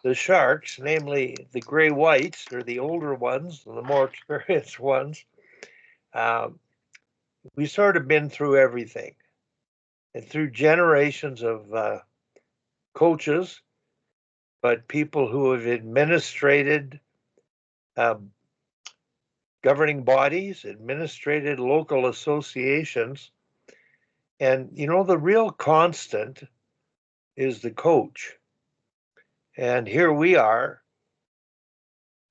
the Sharks, namely the gray whites, or the older ones, the more experienced ones, um, we sort of been through everything and through generations of coaches, but people who have administrated um, governing bodies, administrated local associations. And, the real constant is the coach. And here we are,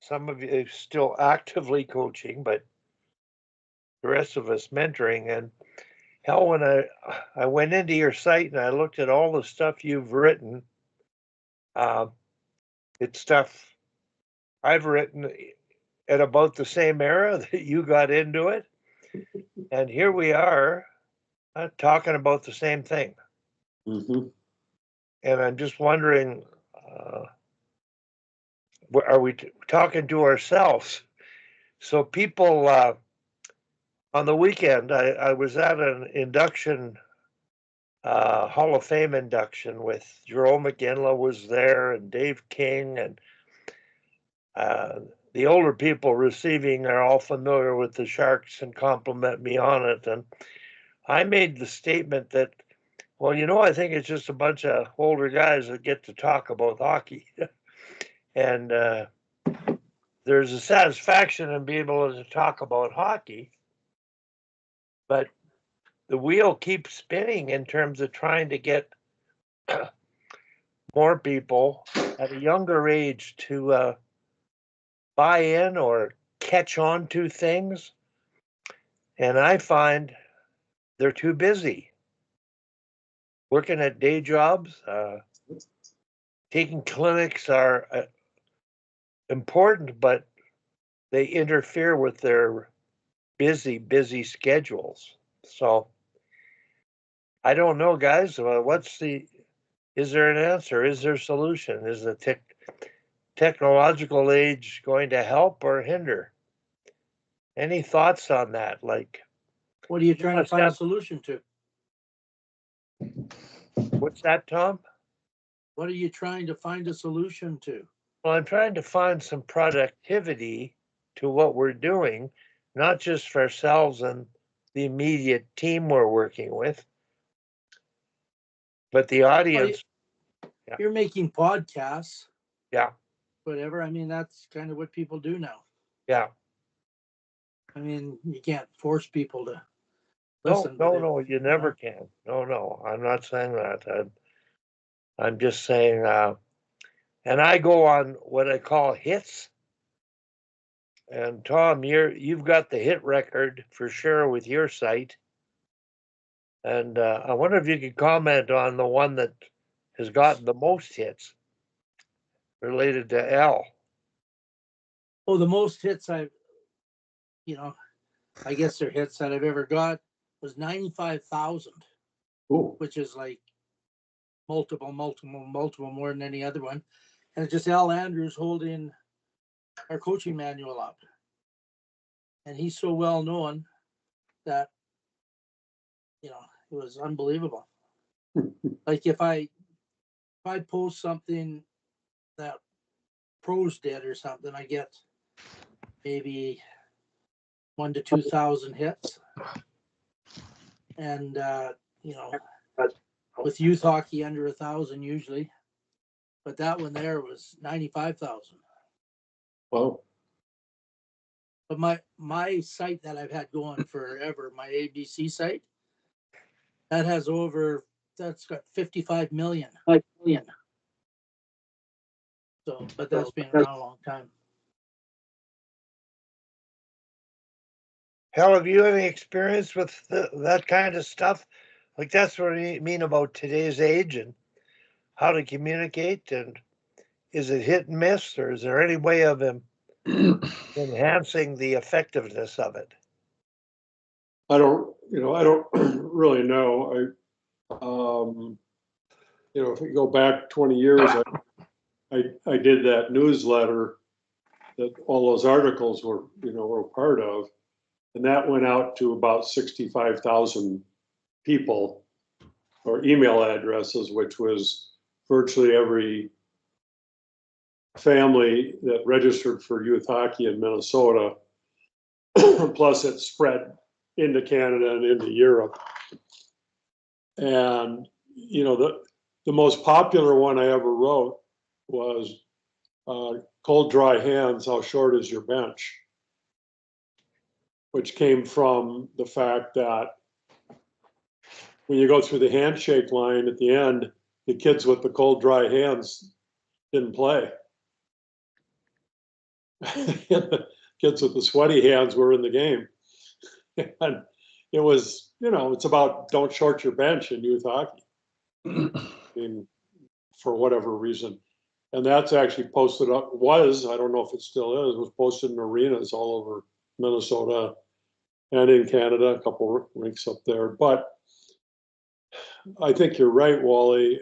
some of you still actively coaching, but the rest of us mentoring. And hell, when I went into your site and I looked at all the stuff you've written, uh, it's stuff I've written at about the same era that you got into it. And here we are talking about the same thing. Mm-hmm. And I'm just wondering, are we talking to ourselves? So people, on the weekend, I was at an induction, Hall of Fame induction with Jerome McGinley was there and Dave King, and the older people receiving are all familiar with the Sharks and compliment me on it. And I made the statement that, well, I think it's just a bunch of older guys that get to talk about hockey. And there's a satisfaction in being able to talk about hockey, but the wheel keeps spinning in terms of trying to get more people at a younger age to buy in or catch on to things. And I find they're too busy working at day jobs. Taking clinics are important, but they interfere with their busy schedules. So I don't know, guys. Is there an answer? Is there a solution? Is the technological age going to help or hinder? Any thoughts on that? Like, what are you trying to find a solution to? What's that, Tom? What are you trying to find a solution to? Well, I'm trying to find some productivity to what we're doing, not just for ourselves and the immediate team we're working with, but the audience. You're making podcasts. Yeah. Whatever. I mean, that's kind of what people do now. Yeah. I mean, you can't force people to listen. No, you never can. No, I'm not saying that. I'm just saying, and I go on what I call hits. And Tom, you've got the hit record for sure with your site. And I wonder if you could comment on the one that has gotten the most hits related to Al. Oh, the most hits I guess they're hits that I've ever got was 95,000, which is like multiple more than any other one. And it's just Al Andrews holding our coaching manual up. And he's so well known that, it was unbelievable. Like if I post something that pros did or something, I get maybe 1,000 to 2,000 hits. And, with youth hockey under 1,000 usually, but that one there was 95,000. Wow. But my site that I've had going forever, my ABC site, that's got 55 million. So, but that's been around a long time. Hal, have you any experience with that kind of stuff? Like, that's what I mean about today's age and how to communicate. And is it hit and miss, or is there any way of enhancing the effectiveness of it? I don't really know. If we go back 20 years, I did that newsletter that all those articles were part of, and that went out to about 65,000 people or email addresses, which was virtually every family that registered for youth hockey in Minnesota. Plus it spread into Canada and into Europe. And, you know, the most popular one I ever wrote was Cold Dry Hands, How Short Is Your Bench? Which came from the fact that when you go through the handshake line at the end, the kids with the cold, dry hands didn't play. The kids with the sweaty hands were in the game. And it was, you know, it's about don't short your bench in youth hockey. I mean, for whatever reason. And that's actually posted up, I don't know if it still is, was posted in arenas all over Minnesota and in Canada, a couple rinks up there. But I think you're right, Wally.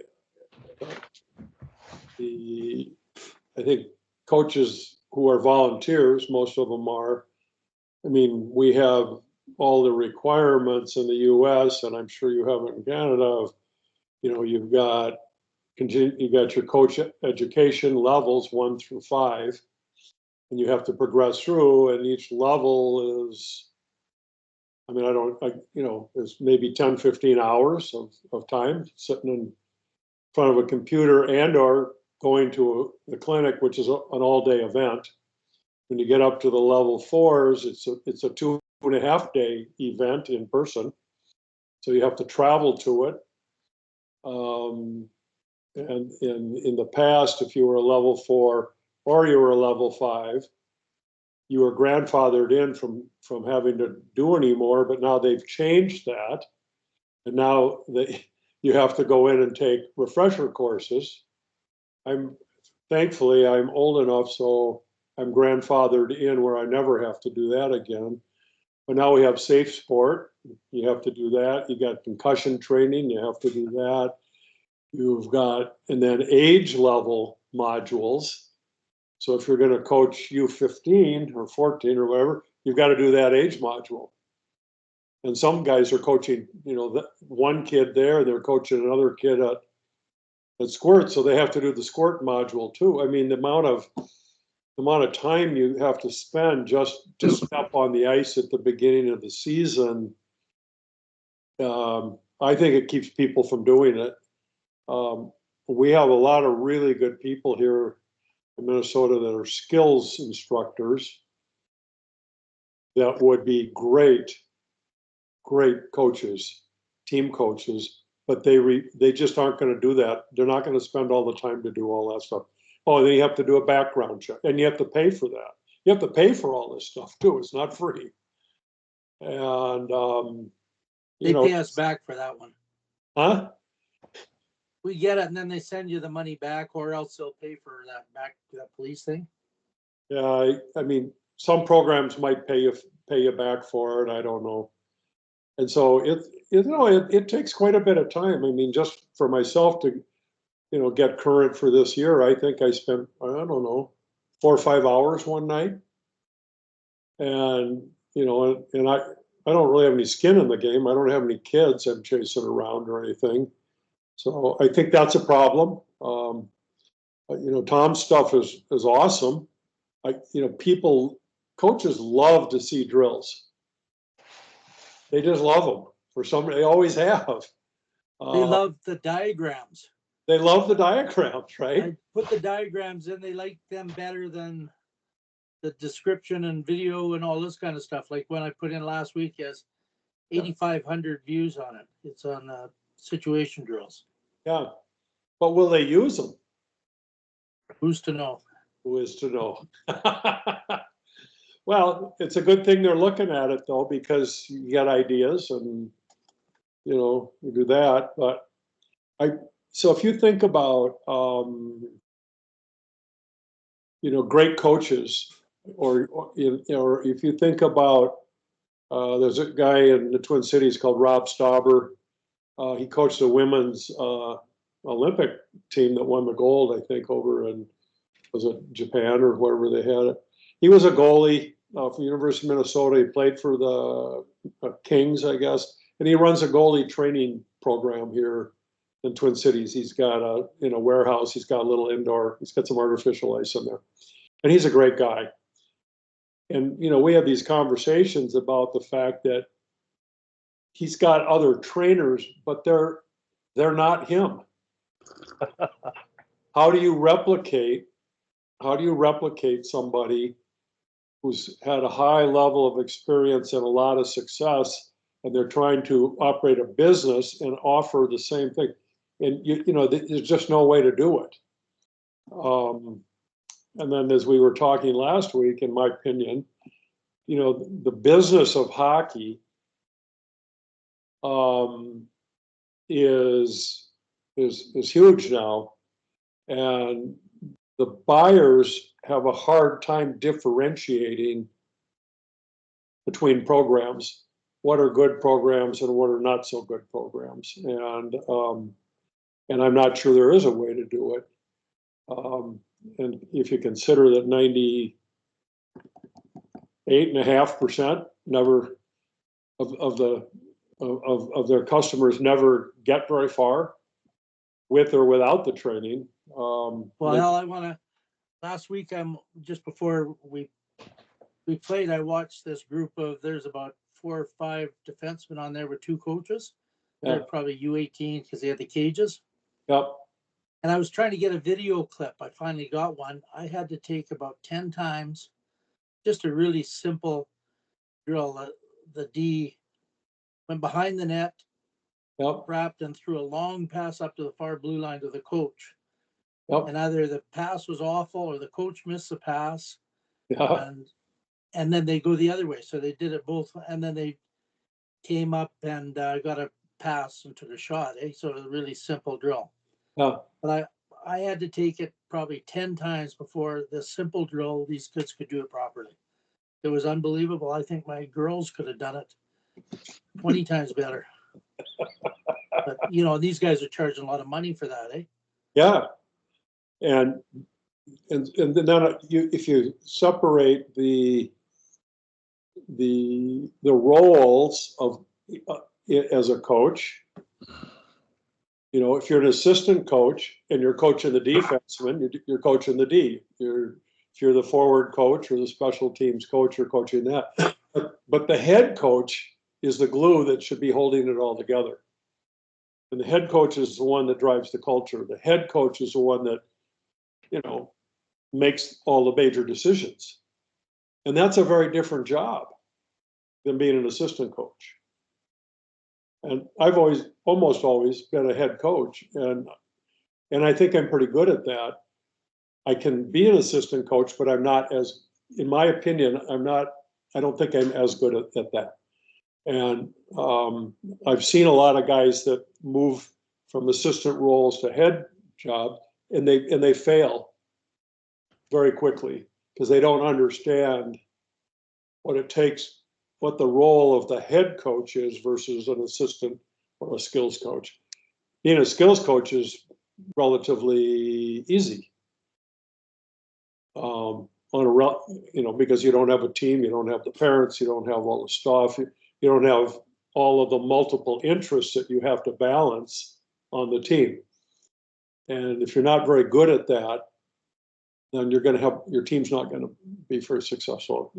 I think coaches who are volunteers, most of them are, I mean, we have all the requirements in the US, and I'm sure you have it in Canada, of, you know, you've got your coach education levels 1 through 5, and you have to progress through, and each level is, I mean, you know, there's maybe 10, 15 hours of time sitting in front of a computer and or going to the clinic, which is an all-day event. When you get up to the level 4s, it's a 2.5 day event in person. So you have to travel to it. And in the past, if you were a level 4 or you were a level 5, you were grandfathered in from having to do any more, but now they've changed that. And now you have to go in and take refresher courses. Thankfully, I'm old enough, so I'm grandfathered in where I never have to do that again. But now we have safe sport. You have to do that. You got concussion training. You have to do that. You've got, and then age level modules. So if you're going to coach U15 or 14 or whatever, you've got to do that age module. And some guys are coaching, you know, one kid there, they're coaching another kid at squirt, so they have to do the squirt module too. I mean, the amount of time you have to spend just to step on the ice at the beginning of the season, I think it keeps people from doing it. We have a lot of really good people here in Minnesota that are skills instructors that would be great coaches, team coaches, but they just aren't going to do that. They're not going to spend all the time to do all that stuff. Oh, then you have to do a background check, and you have to pay for that. You have to pay for all this stuff too. It's not free. And they pay us back for that one. Huh? We get it, and then they send you the money back, or else they'll pay for that police thing. Yeah, I mean, some programs might pay you back for it. I don't know. And so it takes quite a bit of time. I mean, just for myself to, you know, get current for this year, I think I spent, I don't know, 4 or 5 hours one night. And, you know, and I don't really have any skin in the game. I don't have any kids I'm chasing around or anything. So I think that's a problem. You know, Tom's stuff is awesome. You know, coaches love to see drills. They just love them for some. They always have. They love the diagrams. They love the diagrams, right? I put the diagrams in. They like them better than the description and video and all this kind of stuff. Like when I put in last week, has 8,500 views on it. It's on situation drills. Yeah, but will they use them? Who's to know? Who is to know? Well, it's a good thing they're looking at it though, because you get ideas and, you know, you do that. But so if you think about, you know, great coaches, or if you think about, there's a guy in the Twin Cities called Rob Stauber. He coached the women's Olympic team that won the gold, I think, over in, was it Japan or wherever they had it. He was a goalie from the University of Minnesota. He played for the Kings, I guess, and he runs a goalie training program here in Twin Cities. He's got a warehouse. He's got a little indoor. He's got some artificial ice in there, and he's a great guy. And we have these conversations about the fact that he's got other trainers, but they're not him. How do you replicate somebody who's had a high level of experience and a lot of success, and they're trying to operate a business and offer the same thing? And there's just no way to do it. And then, as we were talking last week, in my opinion, the business of hockey is huge now, and the buyers have a hard time differentiating between programs. What are good programs and what are not so good programs? And I'm not sure there is a way to do it. And if you consider that 98.5% never of their customers never get very far with or without the training. Well, Al, last week, just before we played, I watched this group there's about 4 or 5 defensemen on there with 2 coaches. Yeah. They're probably U18 because they had the cages. Yep. And I was trying to get a video clip. I finally got one. I had to take about 10 times, just a really simple drill. The D went behind the net, Yep. wrapped and threw a long pass up to the far blue line to the coach. Yep. And either the pass was awful or the coach missed the pass. Yeah. And then they go the other way. So they did it both. And then they came up and got a pass and took a shot. So it was a really simple drill. Yeah. But I had to take it probably 10 times before this simple drill, these kids could do it properly. It was unbelievable. I think my girls could have done it 20 times better. But, these guys are charging a lot of money for that, eh? Yeah. And then if you separate the roles of as a coach, if you're an assistant coach and you're coaching the defenseman, you're coaching the D. If you're the forward coach or the special teams coach, you're coaching that. But the head coach is the glue that should be holding it all together. And the head coach is the one that drives the culture. The head coach is the one that, makes all the major decisions. And that's a very different job than being an assistant coach. And I've almost always been a head coach, and I think I'm pretty good at that. I can be an assistant coach, but I'm not in my opinion, I don't think I'm as good at that. And I've seen a lot of guys that move from assistant roles to head job, and they fail very quickly because they don't understand what it takes, what the role of the head coach is versus an assistant or a skills coach. Being a skills coach is relatively easy. Because you don't have a team, you don't have the parents, you don't have all the stuff, you don't have all of the multiple interests that you have to balance on the team. And if you're not very good at that, then you're going to have your team's not going to be very successful.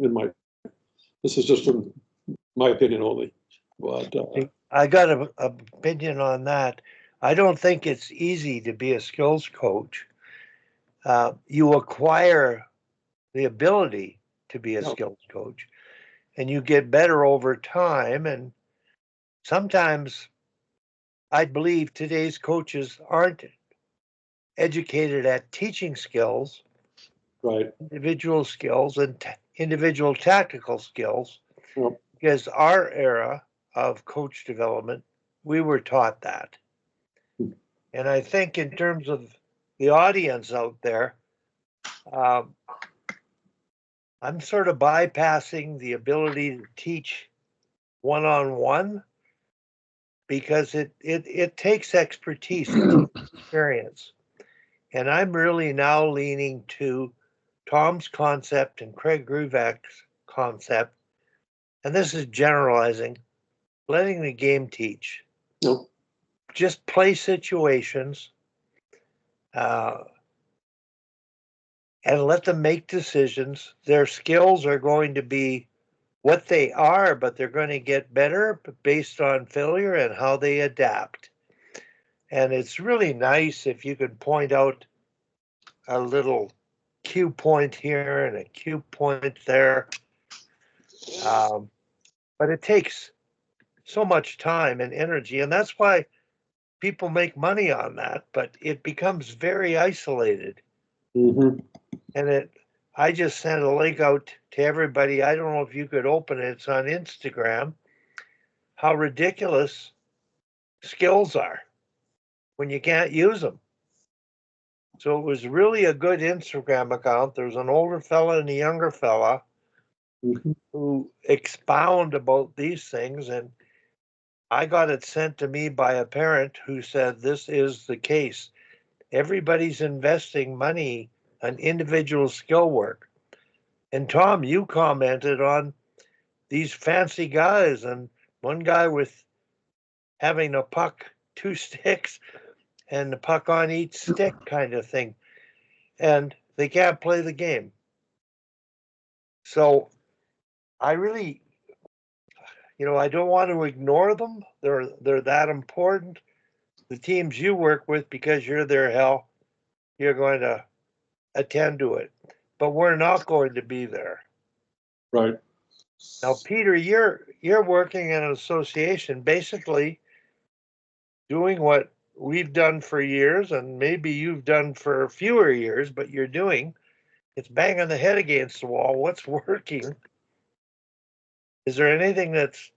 This is just my opinion only. But I got an opinion on that. I don't think it's easy to be a skills coach. You acquire the ability to be a skills coach, and you get better over time. And sometimes I believe today's coaches aren't educated at teaching skills, right, individual skills and individual tactical skills, Yep. because our era of coach development, we were taught that. And I think in terms of the audience out there, I'm sort of bypassing the ability to teach one-on-one because it takes expertise and experience. And I'm really now leaning to Tom's concept and Craig Gruvak's concept, and this is generalizing, letting the game teach. Yep. just play situations, uh, and let them make decisions. Their skills are going to be what they are, but they're going to get better based on failure and how they adapt. And it's really nice if you could point out a little cue point here and a cue point there. But it takes so much time and energy, and that's why people make money on that, but it becomes very isolated. Mhm. And I just sent a link out to everybody. I don't know if you could open it. It's on Instagram. How ridiculous skills are when you can't use them. So it was really a good Instagram account. There's an older fella and a younger fella Mhm. who expound about these things. And I got it sent to me by a parent who said this is the case. Everybody's investing money on individual skill work. And Tom, you commented on these fancy guys and one guy with having a puck, two sticks, and the puck on each stick kind of thing. And they can't play the game. So I really, I don't want to ignore them. They're that important. The teams you work with, because you're their hell, you're going to attend to it. But we're not going to be there. Right. Now, Peter, you're working in an association, basically doing what we've done for years, and maybe you've done for fewer years, but you're doing. It's banging the head against the wall. What's working? Is there anything that's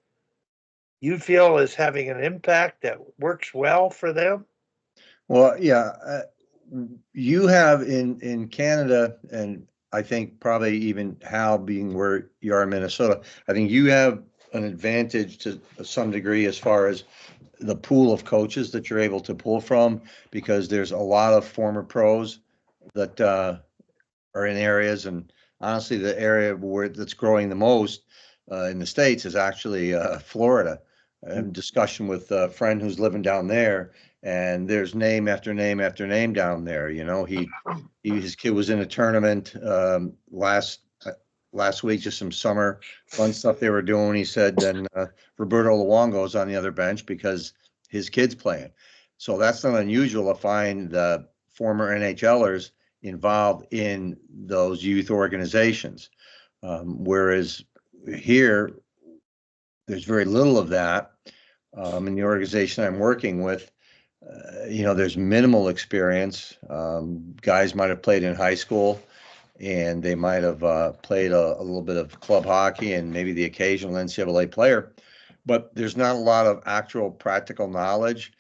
you feel is having an impact that works well for them? Well, yeah, you have in Canada, and I think probably even Hal being where you are in Minnesota, I think you have an advantage to some degree as far as the pool of coaches that you're able to pull from, because there's a lot of former pros that are in areas, and honestly, the area where that's growing the most in the States is actually Florida. I'm discussion with a friend who's living down there, and there's name after name after name down there. His kid was in a tournament last week, just some summer fun stuff they were doing. He said, then Roberto Luongo's on the other bench because his kid's playing. So that's not unusual to find the former NHLers involved in those youth organizations. Whereas here, there's very little of that. In the organization I'm working with, there's minimal experience. Guys might have played in high school, and they might have played a little bit of club hockey and maybe the occasional NCAA player, but there's not a lot of actual practical knowledge.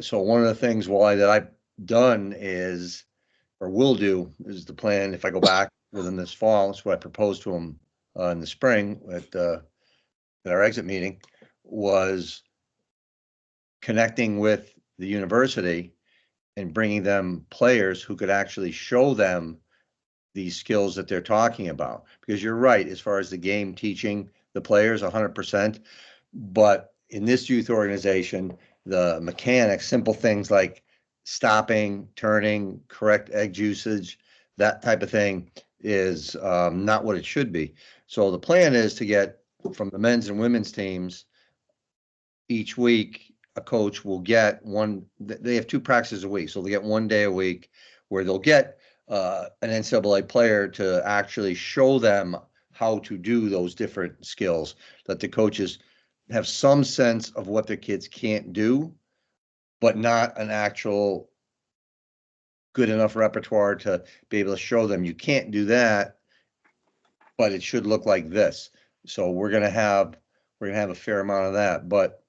So one of the things, Wally, that I've done is, or will do, is the plan if I go back within this fall. That's what I proposed to them in the spring at our exit meeting, was connecting with the university and bringing them players who could actually show them these skills that they're talking about. Because you're right, as far as the game teaching the players 100%, but in this youth organization, the mechanics, simple things like stopping, turning, correct egg usage, that type of thing is not what it should be. So the plan is to get from the men's and women's teams each week, a coach will get one. They have two practices a week, so they get 1 day a week where they'll get an NCAA player to actually show them how to do those different skills, that the coaches have some sense of what their kids can't do, but not an actual good enough repertoire to be able to show them you can't do that, but it should look like this. So we're gonna have a fair amount of that. But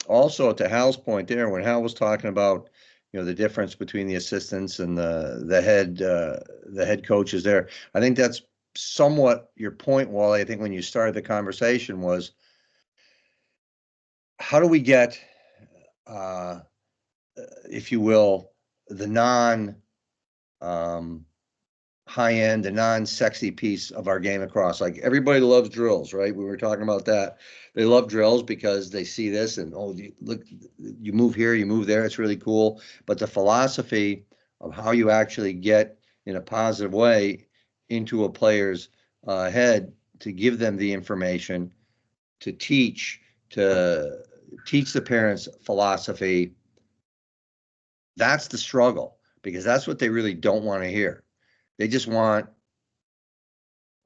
also, to Hal's point there, when Hal was talking about the difference between the assistants and the head coaches there, I think that's somewhat your point, Wally. I think when you started the conversation was, how do we get, if you will, the non high-end, the non-sexy piece of our game across. Like everybody loves drills, right? We were talking about that. They love drills because they see this and, oh, look, you move here, you move there. It's really cool. But the philosophy of how you actually get in a positive way into a player's head to give them the information, to teach the parents philosophy, that's the struggle, because that's what they really don't want to hear. They just want,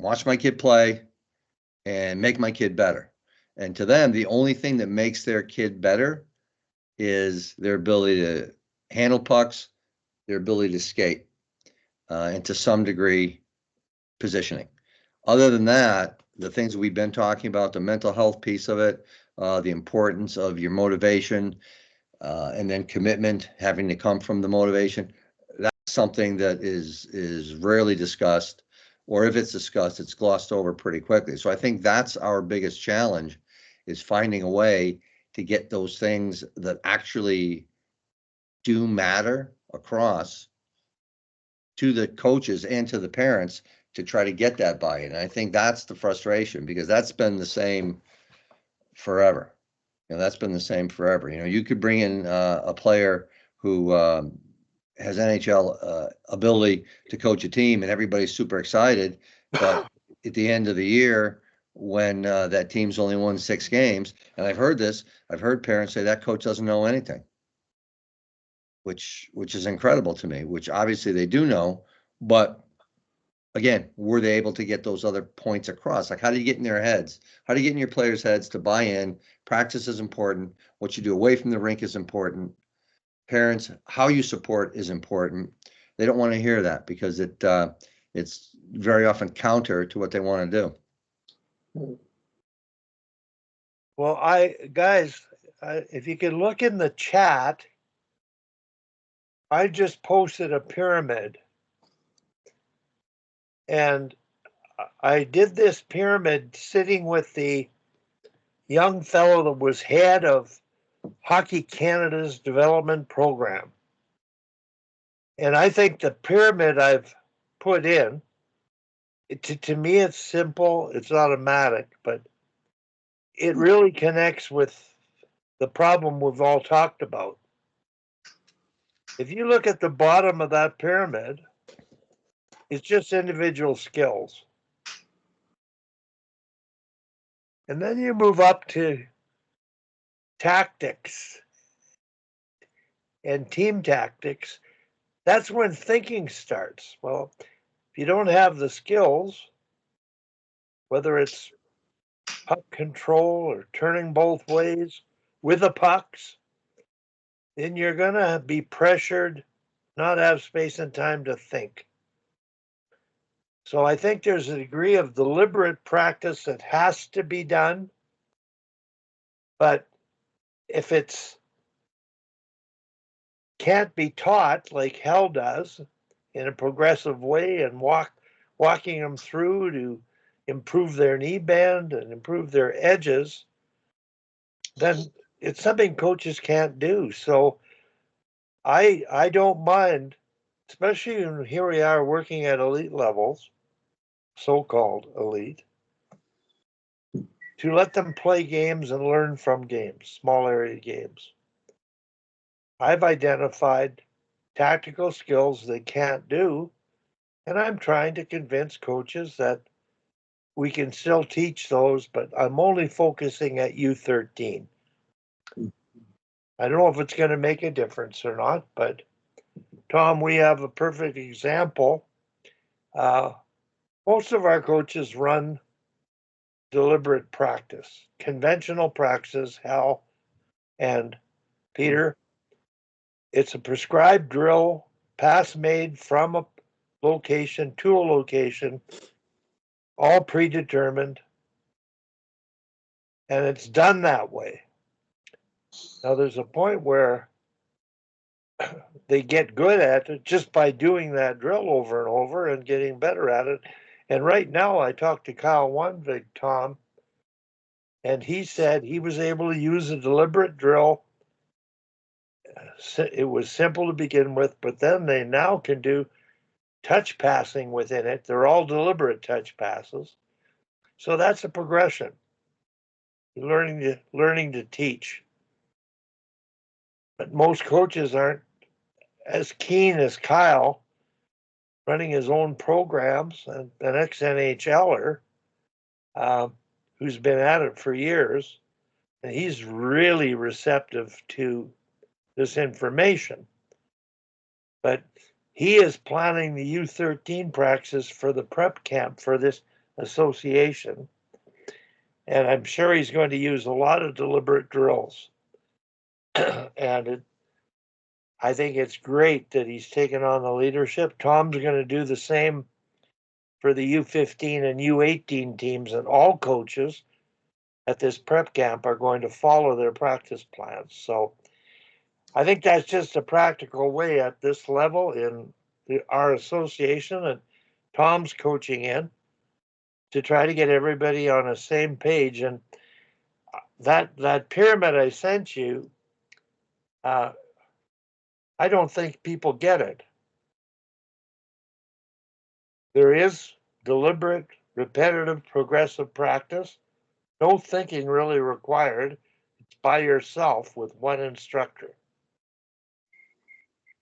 watch my kid play and make my kid better. And to them, the only thing that makes their kid better is their ability to handle pucks, their ability to skate, and to some degree, positioning. Other than that, the things we've been talking about, the mental health piece of it, the importance of your motivation, and then commitment having to come from the motivation, that's something that is rarely discussed, or if it's discussed, it's glossed over pretty quickly. So I think that's our biggest challenge, is finding a way to get those things that actually do matter across to the coaches and to the parents to try to get that buy-in. And I think that's the frustration, because that's been the same forever. That's been the same forever. You could bring in a player who has NHL ability to coach a team, and everybody's super excited. But at the end of the year, when that team's only won 6 games, and I've heard parents say that coach doesn't know anything, which is incredible to me, which obviously they do know. But again, were they able to get those other points across? Like, how do you get in their heads? How do you get in your players' heads to buy in? Practice is important. What you do away from the rink is important. Parents, how you support is important. They don't want to hear that, because it's very often counter to what they want to do. Well, guys, if you could look in the chat, I just posted a pyramid. And I did this pyramid sitting with the young fellow that was head of Hockey Canada's development program. And I think the pyramid I've put in, to me, it's simple, it's automatic, but it really connects with the problem we've all talked about. If you look at the bottom of that pyramid, it's just individual skills. And then you move up to tactics and team tactics. That's when thinking starts. Well, if you don't have the skills, whether it's puck control or turning both ways with the pucks, then you're going to be pressured, not have space and time to think. So I think there's a degree of deliberate practice that has to be done. But if it's can't be taught like Hell does in a progressive way, and walking them through to improve their knee bend and improve their edges, then it's something coaches can't do. So I don't mind, especially when here we are working at elite levels, so-called elite, to let them play games and learn from games, small area games. I've identified tactical skills they can't do, and I'm trying to convince coaches that we can still teach those, but I'm only focusing at U13. I don't know if it's going to make a difference or not, but Tom, we have a perfect example. Most of our coaches run deliberate practice, conventional practice, Hal and Peter. It's a prescribed drill, pass made from a location to a location, all predetermined, and it's done that way. Now, there's a point where they get good at it just by doing that drill over and over and getting better at it. And right now, I talked to Kyle Wunvig, Tom, and he said he was able to use a deliberate drill. It was simple to begin with, but then they now can do touch passing within it. They're all deliberate touch passes. So that's a progression. Learning to teach. But most coaches aren't as keen as Kyle running his own programs, and an ex-NHLer who's been at it for years, and he's really receptive to this information. But he is planning the U13 practices for the prep camp for this association. And I'm sure he's going to use a lot of deliberate drills. And I think it's great that he's taken on the leadership. Tom's going to do the same for the U15 and U18 teams, and all coaches at this prep camp are going to follow their practice plans. So I think that's just a practical way at this level in our association, and Tom's coaching in to try to get everybody on the same page. And that pyramid I sent you, I don't think people get it. There is deliberate, repetitive, progressive practice. No thinking really required. It's by yourself with one instructor.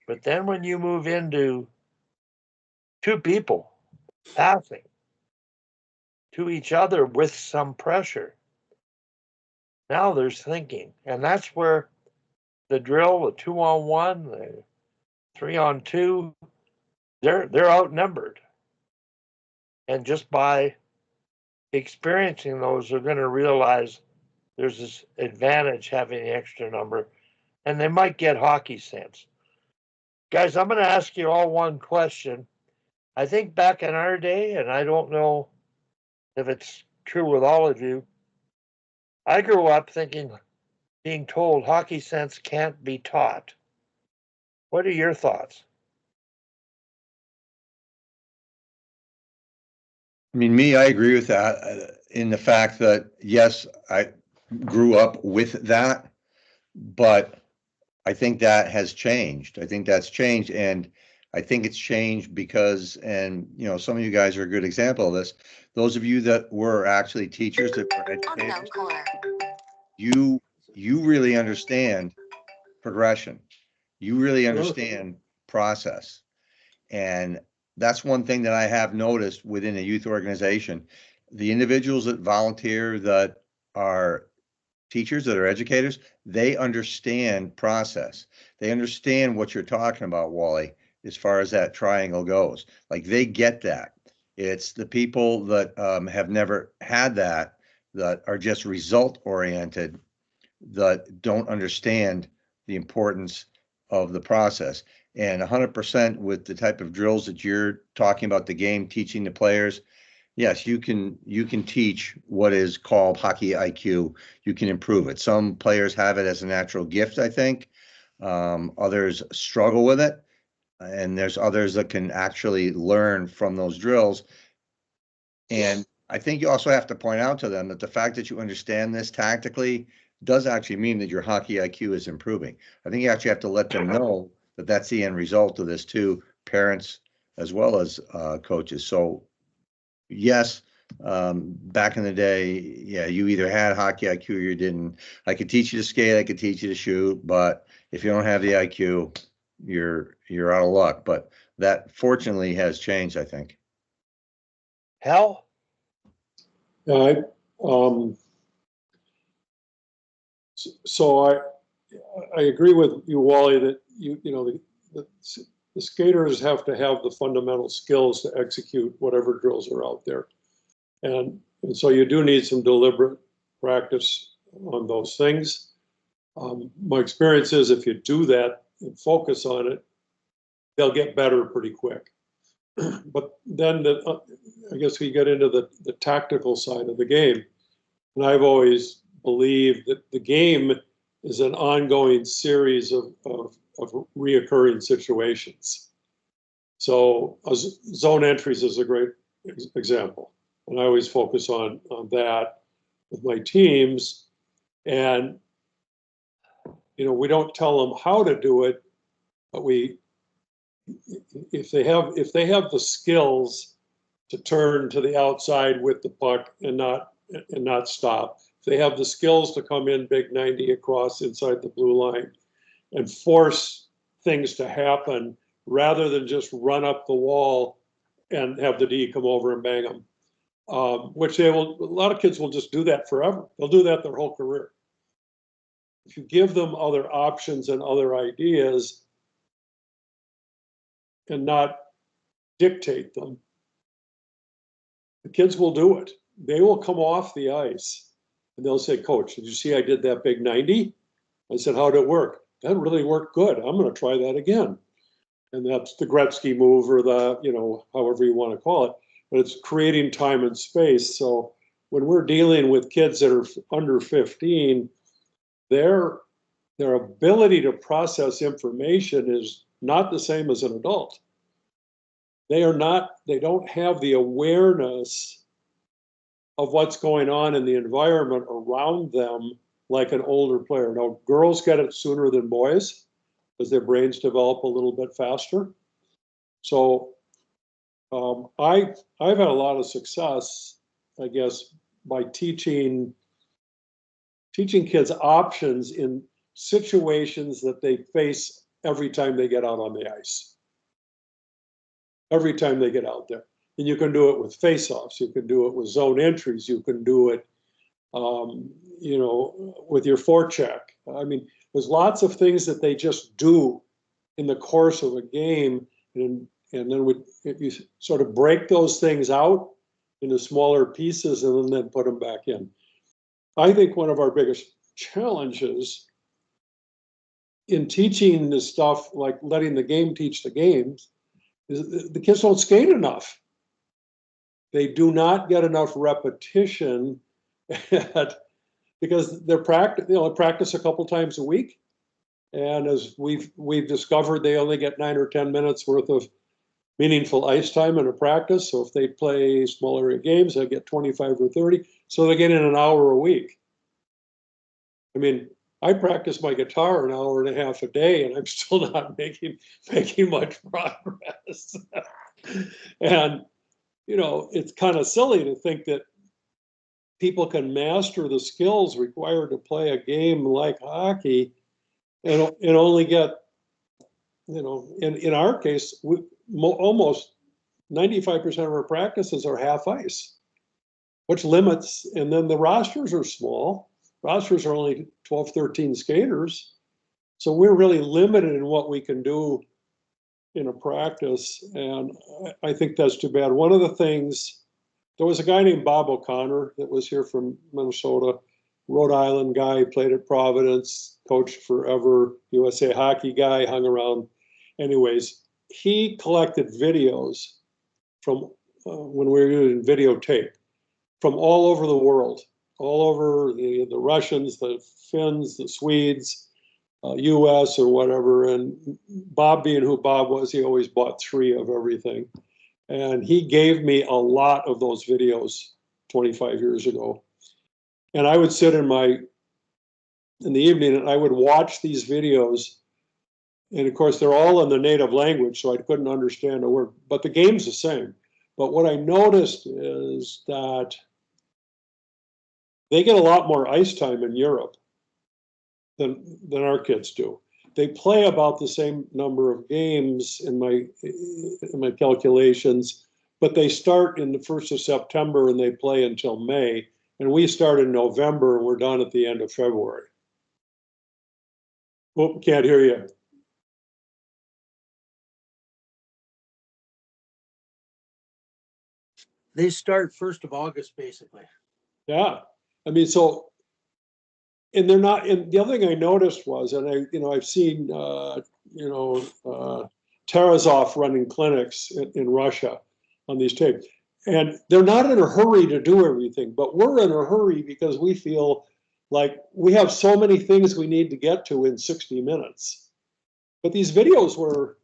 But then when you move into two people passing to each other with some pressure, now there's thinking. And that's where the drill, the 2-on-1, the 3-on-2, they're outnumbered. And just by experiencing those, they're going to realize there's this advantage having the extra number, and they might get hockey sense. Guys, I'm going to ask you all one question. I think back in our day, and I don't know if it's true with all of you, I grew up being told hockey sense can't be taught. What are your thoughts? I mean, I agree with that in the fact that, yes, I grew up with that, but I think that has changed. I think that's changed, and I think it's changed because, and some of you guys are a good example of this. Those of you that were actually teachers, that were educators, you really understand progression. You really understand process, and that's one thing that I have noticed within a youth organization. The individuals that volunteer, that are teachers, that are educators, they understand process. They understand what you're talking about, Wally, as far as that triangle goes. Like, they get that. It's the people that have never had that are just result oriented, that don't understand the importance of the process. And 100% with the type of drills that you're talking about, the game, teaching the players, yes, you can teach what is called hockey IQ. You can improve it. Some players have it as a natural gift, I think. Others struggle with it. And there's others that can actually learn from those drills. And I think you also have to point out to them that the fact that you understand this tactically does actually mean that your hockey IQ is improving. I think you actually have to let them know that that's the end result of this too, parents as well as coaches. So yes, back in the day, yeah, you either had hockey IQ or you didn't. I could teach you to skate, I could teach you to shoot, but if you don't have the IQ, you're out of luck. But that fortunately has changed, I think. Hal? Yeah, so I agree with you, Wally, that the skaters have to have the fundamental skills to execute whatever drills are out there. And so you do need some deliberate practice on those things. My experience is if you do that and focus on it, they'll get better pretty quick. But then I guess we get into the tactical side of the game. And I've always believed that the game is an ongoing series of reoccurring situations. So zone entries is a great example. And I always focus on that with my teams. And, we don't tell them how to do it, but we if they have the skills to turn to the outside with the puck and not stop, if they have the skills to come in big 90 across inside the blue line and force things to happen rather than just run up the wall and have the D come over and bang them. Which a lot of kids will just do that forever. They'll do that their whole career. If you give them other options and other ideas and not dictate them, the kids will do it. They will come off the ice and they'll say, "Coach, did you see I did that big 90? I said, "How did it work?" "That really worked good. I'm going to try that again." And that's the Gretzky move, or the, however you want to call it, but it's creating time and space. So when we're dealing with kids that are under 15, their ability to process information is not the same as an adult. They don't have the awareness of what's going on in the environment around them like an older player. Now, girls get it sooner than boys because their brains develop a little bit faster. So I've had a lot of success, I guess, by teaching kids options in situations that they face every time they get out on the ice. Every time they get out there. And you can do it with face-offs, you can do it with zone entries, you can do it with your forecheck. I mean, there's lots of things that they just do in the course of a game, and then if you sort of break those things out into smaller pieces and then put them back in. I think one of our biggest challenges in teaching this stuff, like letting the game teach the games, is the kids don't skate enough. They do not get enough repetition because they're practice a couple times a week. And as we've discovered, they only get 9 or 10 minutes worth of meaningful ice time in a practice. So if they play small area games, they get 25 or 30. So they get in an hour a week. I mean, I practice my guitar an hour and a half a day, and I'm still not making much progress. And it's kind of silly to think that people can master the skills required to play a game like hockey and only get, in our case, almost 95% of our practices are half ice, which limits, and then the rosters are small. Rosters are only 12, 13 skaters. So we're really limited in what we can do in a practice. And I think that's too bad. One of the things, there was a guy named Bob O'Connor that was here from Minnesota, Rhode Island guy, played at Providence, coached forever, USA hockey guy, hung around. Anyways, he collected videos from when we were doing videotape from all over the world, all over the Russians, the Finns, the Swedes, US or whatever. And Bob, being who Bob was, he always bought 3 of everything. And he gave me a lot of those videos 25 years ago. And I would sit in the evening and I would watch these videos. And of course, they're all in the native language, so I couldn't understand a word, but the game's the same. But what I noticed is that they get a lot more ice time in Europe than our kids do. They play about the same number of games in my calculations, but they start in the 1st of September and they play until May. And we start in November and we're done at the end of February. Oh, can't hear you. They start 1st of August, basically. Yeah. I mean, so, and they're not, and the other thing I noticed was, and I've seen, Tarasov running clinics in Russia on these tapes, and they're not in a hurry to do everything, but we're in a hurry because we feel like we have so many things we need to get to in 60 minutes. But these videos were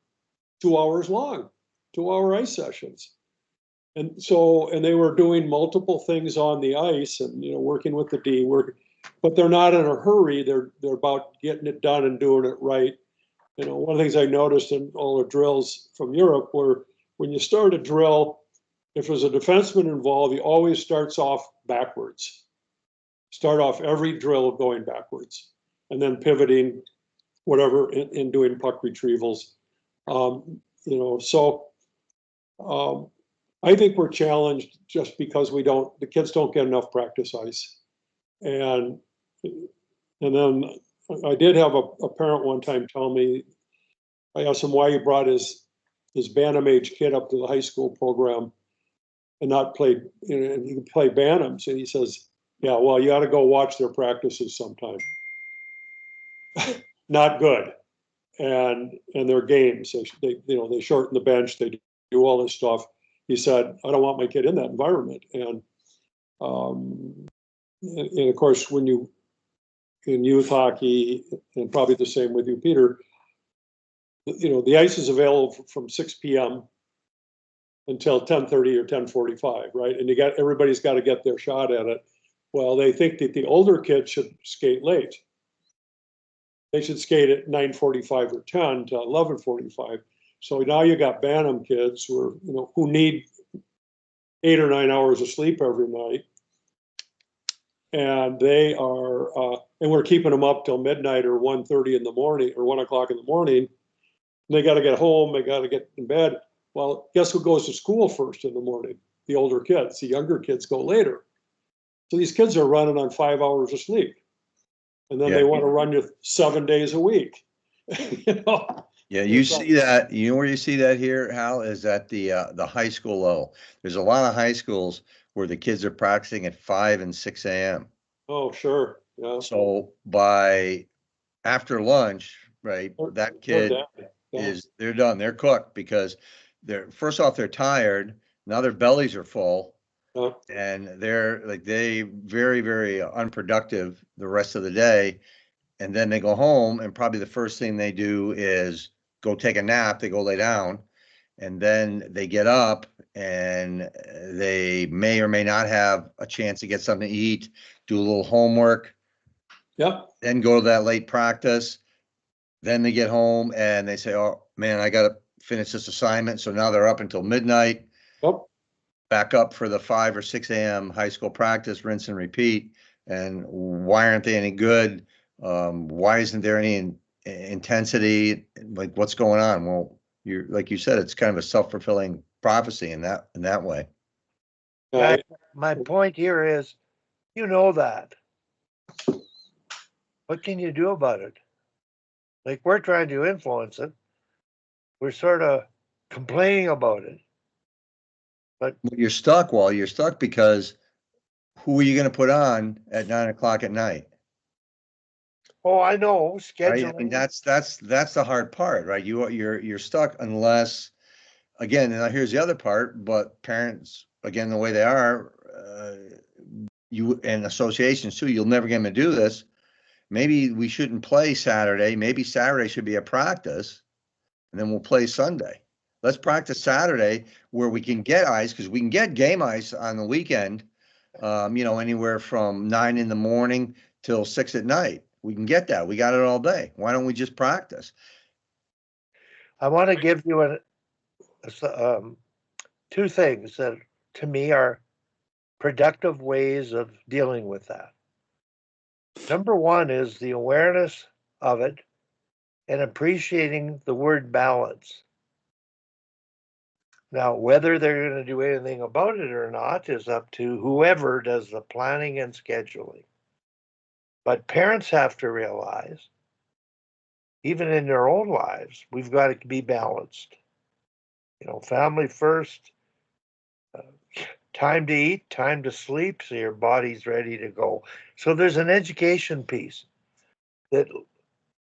2 hours long, 2-hour ice sessions. And so, and they were doing multiple things on the ice and, working with the D, but they're not in a hurry. They're about getting it done and doing it right. You know, one of the things I noticed in all the drills from Europe were when you start a drill, if there's a defenseman involved, he always starts off backwards. Start off every drill going backwards and then pivoting, whatever, in doing puck retrievals. You know, so I think we're challenged just because the kids don't get enough practice ice. And then I did have a parent one time tell me, I asked him why he brought his Bantam age kid up to the high school program and not play, you know, and he could play Bantams. And he says, yeah, well, you ought to go watch their practices sometime. Not good. And their games, they you know, they shorten the bench, they do all this stuff. He said, I don't want my kid in that environment. And of course, when you, in youth hockey, and probably the same with you, Peter, you know, the ice is available from 6 p.m. until 10:30 or 10:45, right? And everybody's got to get their shot at it. Well, they think that the older kids should skate late. They should skate at 9:45 or 10 to 11:45. So now you got Bantam kids who are, you know, who need 8 or 9 hours of sleep every night. And they are, and we're keeping them up till midnight or 1:30 in the morning or 1 o'clock in the morning. And they got to get home, they got to get in bed. Well, guess who goes to school first in the morning? The older kids. The younger kids go later. So these kids are running on 5 hours of sleep. And then Yeah. they want to run you 7 days a week. You know? Yeah, you see that, you know where you see that here, Hal, is at the high school level. There's a lot of high schools where the kids are practicing at 5 and 6 a.m. Oh, sure. Yeah. So by after lunch, right, that kid they're done, they're cooked because first off, they're tired. Now their bellies are full. Yeah. And they're like, they very, very unproductive the rest of the day. And then they go home and probably the first thing they do is go take a nap. They go lay down and then they get up and they may or may not have a chance to get something to eat, do a little homework. Yep. Then go to that late practice. Then they get home and they say, oh man, I got to finish this assignment. So now they're up until midnight. Yep. Back up for the 5 or 6 a.m. high school practice, rinse and repeat. And why aren't they any good? Why isn't there any intensity? Like, what's going on? Well, you're like you said, it's kind of a self-fulfilling prophecy in that way. My point here is, you know that. What can you do about it? Like, we're trying to influence it. We're sort of complaining about it. But you're stuck, Wall. You're stuck because who are you going to put on at 9 o'clock at night? Oh, I know, scheduling. Right? I mean, that's the hard part, right? You're stuck unless, again, and here's the other part, but parents, again, the way they are, you and associations too, you'll never get them to do this. Maybe we shouldn't play Saturday. Maybe Saturday should be a practice, and then we'll play Sunday. Let's practice Saturday where we can get ice, because we can get game ice on the weekend, you know, anywhere from 9 in the morning till 6 at night. We can get that. We got it all day. Why don't we just practice? I want to give you two things that to me are productive ways of dealing with that. Number one is the awareness of it and appreciating the word balance. Now, whether they're going to do anything about it or not is up to whoever does the planning and scheduling. But parents have to realize, even in their own lives, we've got to be balanced. You know, family first, time to eat, time to sleep, so your body's ready to go. So there's an education piece that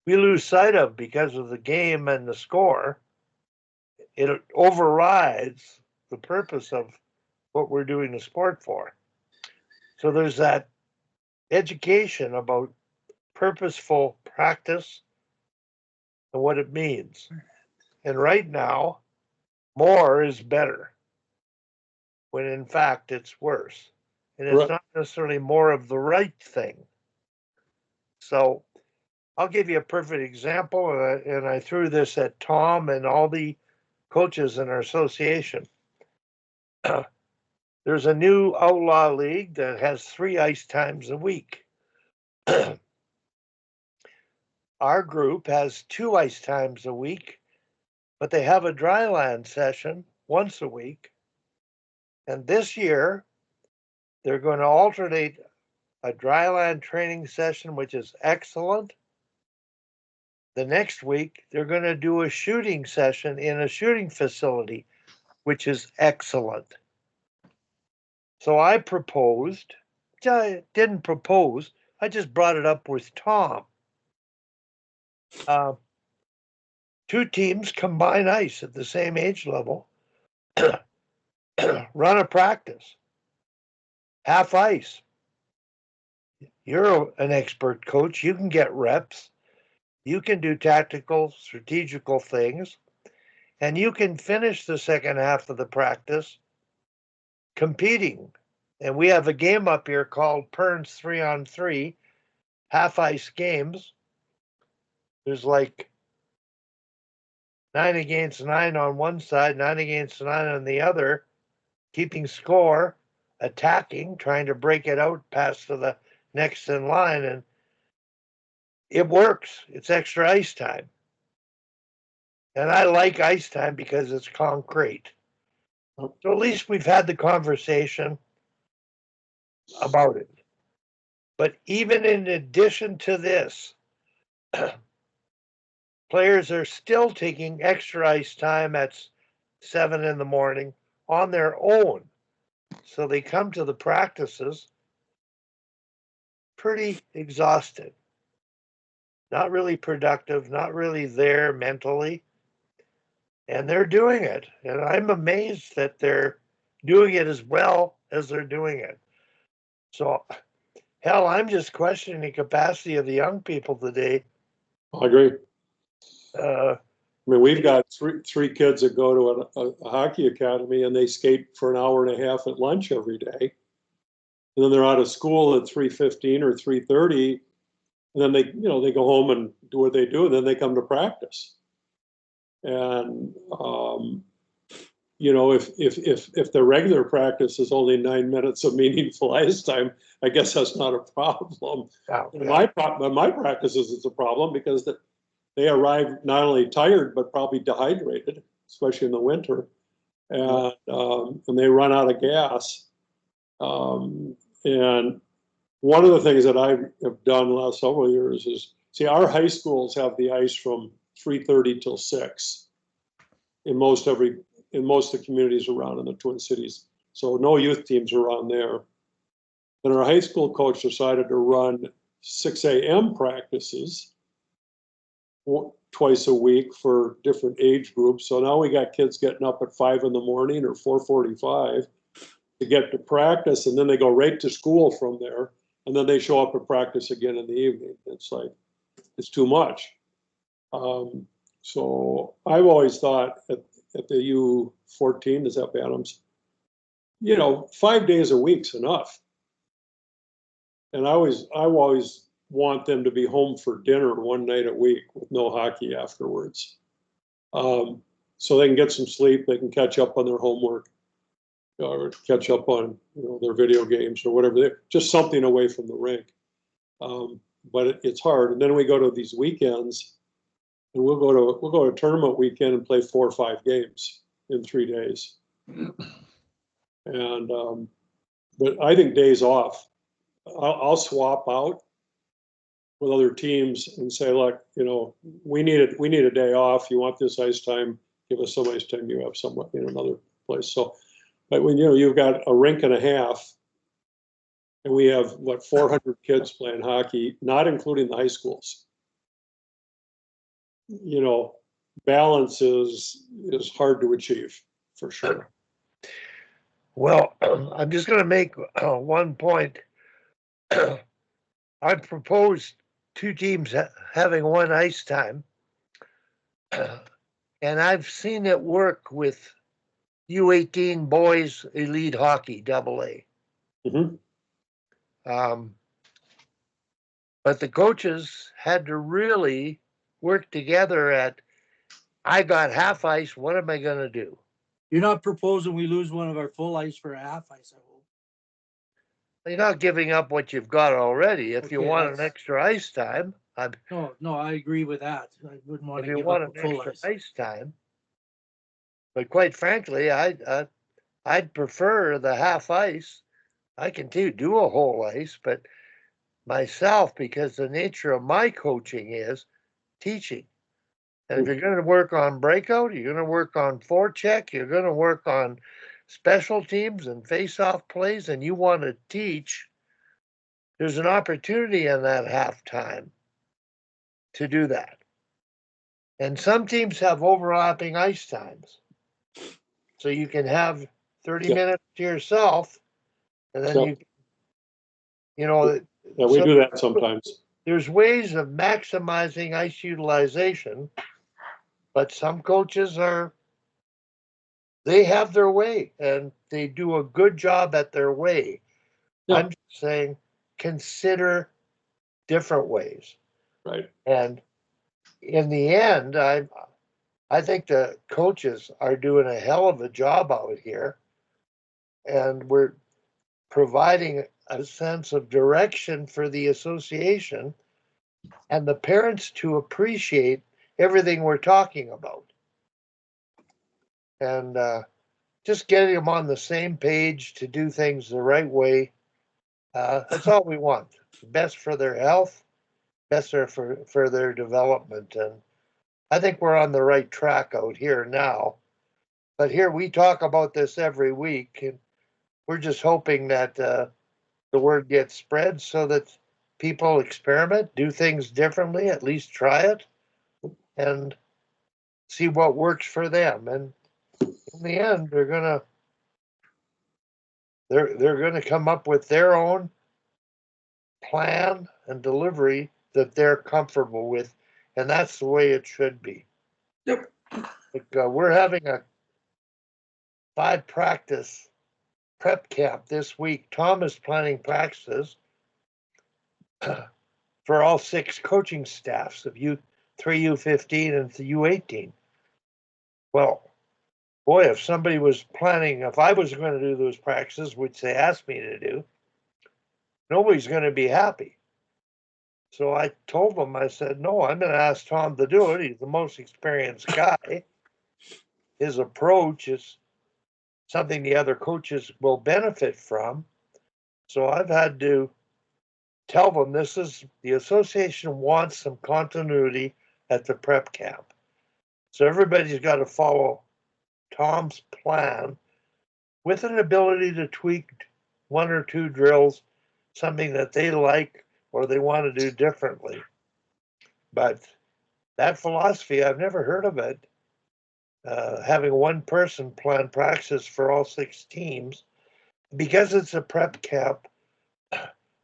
we lose sight of because of the game and the score. It overrides the purpose of what we're doing the sport for. So there's that education about purposeful practice and what it means. And right now, more is better, when in fact it's worse. And it's not necessarily more of the right thing. So I'll give you a perfect example, and I threw this at Tom and all the coaches in our association. There's a new outlaw league that has 3 ice times a week. Our group has 2 ice times a week, but they have a dry land session once a week. And this year, they're going to alternate a dry land training session, which is excellent. The next week, they're going to do a shooting session in a shooting facility, which is excellent. So I proposed, I didn't propose, I just brought it up with Tom. 2 teams combine ice at the same age level, run a practice, half ice. You're an expert coach. You can get reps. You can do tactical, strategical things, and you can finish the second half of the practice competing. And we have a game up here called Perns 3-on-3, half ice games. There's like 9 against 9 on one side, 9 against 9 on the other, keeping score, attacking, trying to break it out, pass to the next in line, and it works. It's extra ice time. And I like ice time because it's concrete. So at least we've had the conversation about it. But even in addition to this, players are still taking extra ice time at 7 in the morning on their own. So they come to the practices pretty exhausted, not really productive, not really there mentally. And they're doing it. And I'm amazed that they're doing it as well as they're doing it. So, hell, I'm just questioning the capacity of the young people today. I agree. Uh, I mean, we've got three kids that go to a hockey academy and they skate for an hour and a half at lunch every day. And then they're out of school at 3:15 or 3:30. And then they go home and do what they do. And then they come to practice. And, if the regular practice is only 9 minutes of meaningful ice time, I guess that's not a problem. In my practices, it's a problem because they arrive not only tired, but probably dehydrated, especially in the winter. And they run out of gas. And one of the things that I have done the last several years is, see, our high schools have the ice from 3:30 till 6 in most of the communities around in the Twin Cities. So no youth teams around there. And our high school coach decided to run 6 a.m. practices twice a week for different age groups. So now we got kids getting up at 5 in the morning or 4:45 to get to practice, and then they go right to school from there, and then they show up at practice again in the evening. It's too much. So I've always thought at the U14, is that Bantams, 5 days a week's enough. And I always want them to be home for dinner one night a week with no hockey afterwards. So they can get some sleep, they can catch up on their homework, or catch up on their video games or whatever. Just something away from the rink. But it's hard. And then we go to these weekends, and we'll go to a tournament weekend and play 4 or 5 games in 3 days. And but I think days off, I'll swap out with other teams and say, look, we need a day off. You want this ice time? Give us some ice time. You have some in another place. So, but when you've got a rink and a half, and we have 400 kids playing hockey, not including the high schools. Balance is hard to achieve for sure. Well, I'm just going to make one point. I proposed 2 teams having 1 ice time, and I've seen it work with U18 boys elite hockey, AA. Mm-hmm. But the coaches had to really work together at, I got half ice, what am I going to do? You're not proposing we lose one of our full ice for a half ice, I hope. You're not giving up what you've got already. If you Okay, want an that's- extra ice time, No, I agree with that. I wouldn't want if to you give want up an a full extra ice. ice time. But quite frankly, I'd prefer the half ice. I can do a whole ice, but myself, because the nature of my coaching is teaching. And if you're going to work on breakout, you're going to work on forecheck, you're going to work on special teams and face-off plays, and you want to teach, there's an opportunity in that halftime to do that. And some teams have overlapping ice times. So you can have 30 Yeah. minutes to yourself, and then Yeah. you know, Yeah, we so do that sometimes. there's ways of maximizing ice utilization, but some coaches they have their way and they do a good job at their way. Yeah. I'm just saying, consider different ways. Right. And in the end, I think the coaches are doing a hell of a job out here, and we're providing a sense of direction for the association and the parents to appreciate everything we're talking about. And just getting them on the same page to do things the right way. That's all we want. Best for their health, best for their development. And I think we're on the right track out here now. But here we talk about this every week, and we're just hoping that the word gets spread so that people experiment, do things differently, at least try it, and see what works for them. And in the end, they're gonna come up with their own plan and delivery that they're comfortable with, and that's the way it should be. Yep. Like, we're having a 5 practice prep camp this week. Tom is planning practices for all 6 coaching staffs of U3, U15, and the U18. Well, boy, if somebody was planning, if I was going to do those practices, which they asked me to do, nobody's going to be happy. So I told them, I said, no, I'm going to ask Tom to do it. He's the most experienced guy. His approach is something the other coaches will benefit from. So I've had to tell them the association wants some continuity at the prep camp. So everybody's got to follow Tom's plan with an ability to tweak 1 or 2 drills, something that they like or they want to do differently. But that philosophy, I've never heard of it. Having one person plan practices for all 6 teams, because it's a prep camp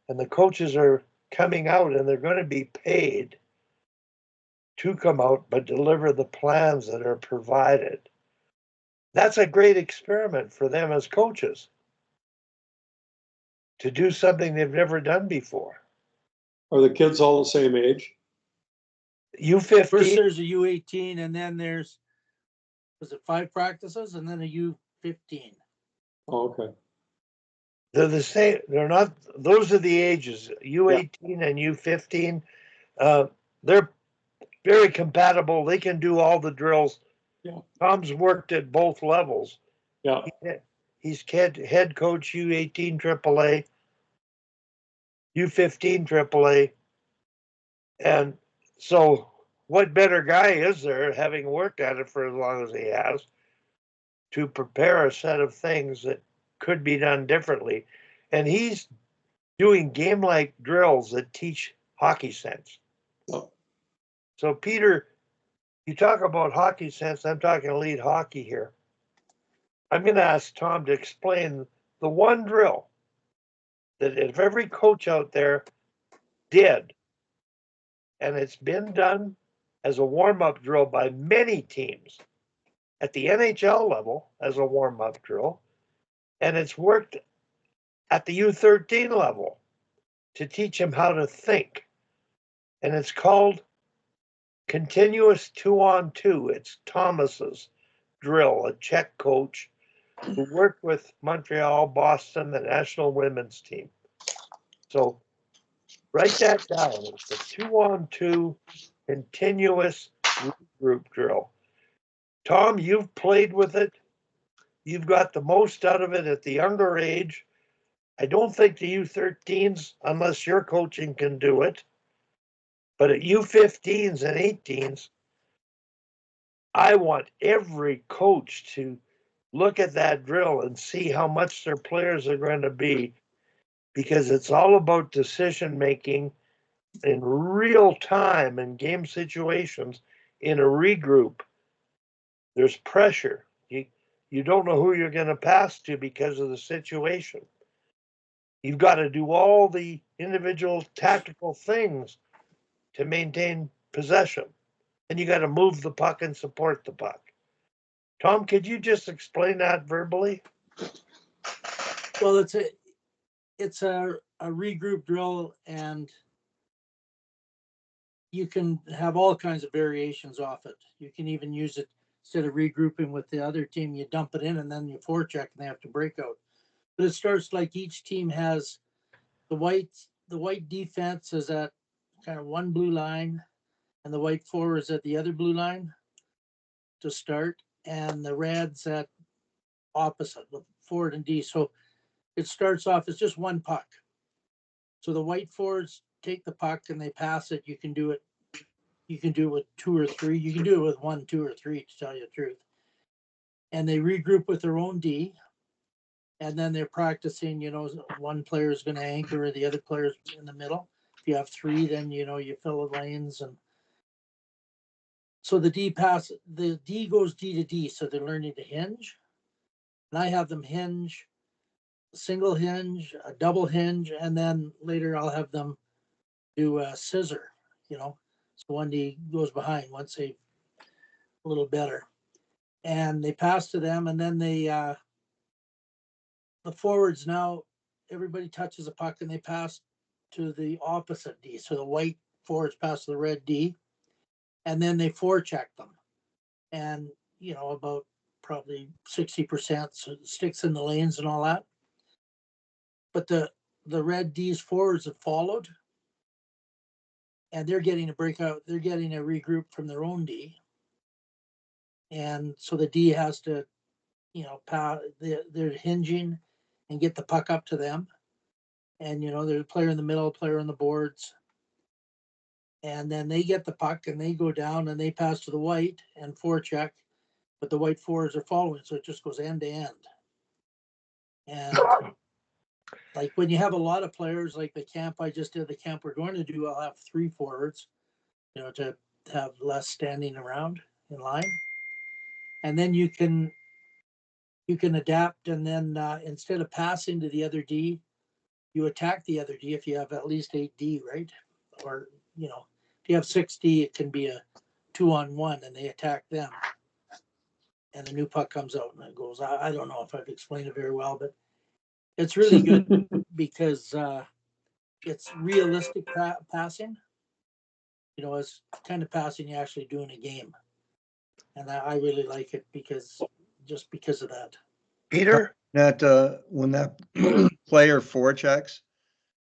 and the coaches are coming out and they're going to be paid to come out but deliver the plans that are provided. That's a great experiment for them as coaches to do something they've never done before. Are the kids all the same age? First U15, there's a U18 and then was it 5 practices and then a U15? Oh, okay. they're the same. They're not, those are the ages, U18 and U15. They're very compatible. They can do all the drills. Yeah. Tom's worked at both levels. Yeah. He's head coach U18 AAA, U15 AAA. And so what better guy is there, having worked at it for as long as he has, to prepare a set of things that could be done differently? And he's doing game-like drills that teach hockey sense. Oh. So Peter, you talk about hockey sense, I'm talking elite hockey here. I'm going to ask Tom to explain the one drill that if every coach out there did, and it's been done as a warm-up drill by many teams at the NHL level as a warm-up drill, and it's worked at the U13 level to teach them how to think, and it's called continuous 2-on-2. It's Thomas's drill, a Czech coach who worked with Montreal, Boston, the national women's team. So write that down. It's a 2-on-2 continuous group drill. Tom, you've played with it. You've got the most out of it at the younger age. I don't think the U13s, unless your coaching can do it, but at U15s and 18s, I want every coach to look at that drill and see how much their players are going to be, because it's all about decision making in real time in game situations in a regroup. There's pressure. You don't know who you're going to pass to because of the situation. You've got to do all the individual tactical things to maintain possession. And you got to move the puck and support the puck. Tom, could you just explain that verbally? Well, it's a regroup drill, and you can have all kinds of variations off it. You can even use it instead of regrouping with the other team, you dump it in and then you forecheck and they have to break out. But it starts like each team has the white defense is at kind of one blue line, and the white forward is at the other blue line to start, and the red's at opposite, the forward and D. So it starts off as just one puck. So the white forwards take the puck and they pass it. You can do it with 2 or 3. You can do it with 1, 2, or 3, to tell you the truth. And they regroup with their own D. And then they're practicing, one player is going to anchor, the other player's in the middle. If you have 3, then, you fill the lanes. And so the D goes D to D. So they're learning to hinge. And I have them hinge, single hinge, a double hinge. And then later I'll have them do a scissor, So one D goes behind once they a little better. And they pass to them, and then the forwards, now everybody touches a puck and they pass to the opposite D. So the white forwards pass to the red D, and then they forecheck them. And, about probably 60% sticks in the lanes and all that. But the red D's forwards have followed, and they're getting a breakout. They're getting a regroup from their own D. And so the D has to, they're hinging and get the puck up to them. And, there's a player in the middle, player on the boards. And then they get the puck and they go down and they pass to the white and forecheck, but the white forwards are following. So it just goes end to end. And like when you have a lot of players, like the camp I just did, the camp we're going to do, I'll have 3 forwards, to have less standing around in line. And then you can adapt, and then instead of passing to the other D, you attack the other D if you have at least 8 D, right? Or, if you have 6 D, it can be a 2-on-1 and they attack them. And the new puck comes out and it goes. I don't know if I've explained it very well, but it's really good because it's realistic passing. It's kind of passing you actually do in a game. And I really like it because of that. Peter? That when that player forechecks,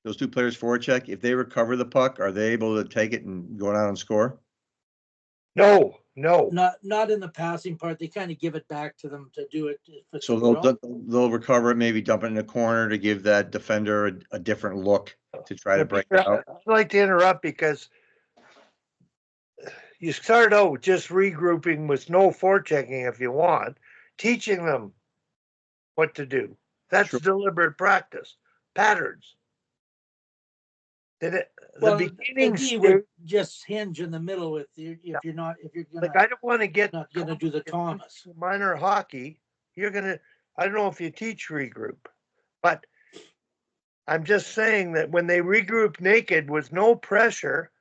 those 2 players forecheck, if they recover the puck, are they able to take it and go down and score? No. Not in the passing part. They kind of give it back to them to do it. So they'll recover it, maybe dump it in a corner to give that defender a different look to try to break it out. I'd like to interrupt because you start out just regrouping with no forechecking if you want, teaching them what to do. That's deliberate practice, patterns. The beginning D would just hinge in the middle with you if you're gonna, I don't want to not gonna do the Thomas. Minor hockey, I don't know if you teach regroup, but I'm just saying that when they regroup naked with no pressure,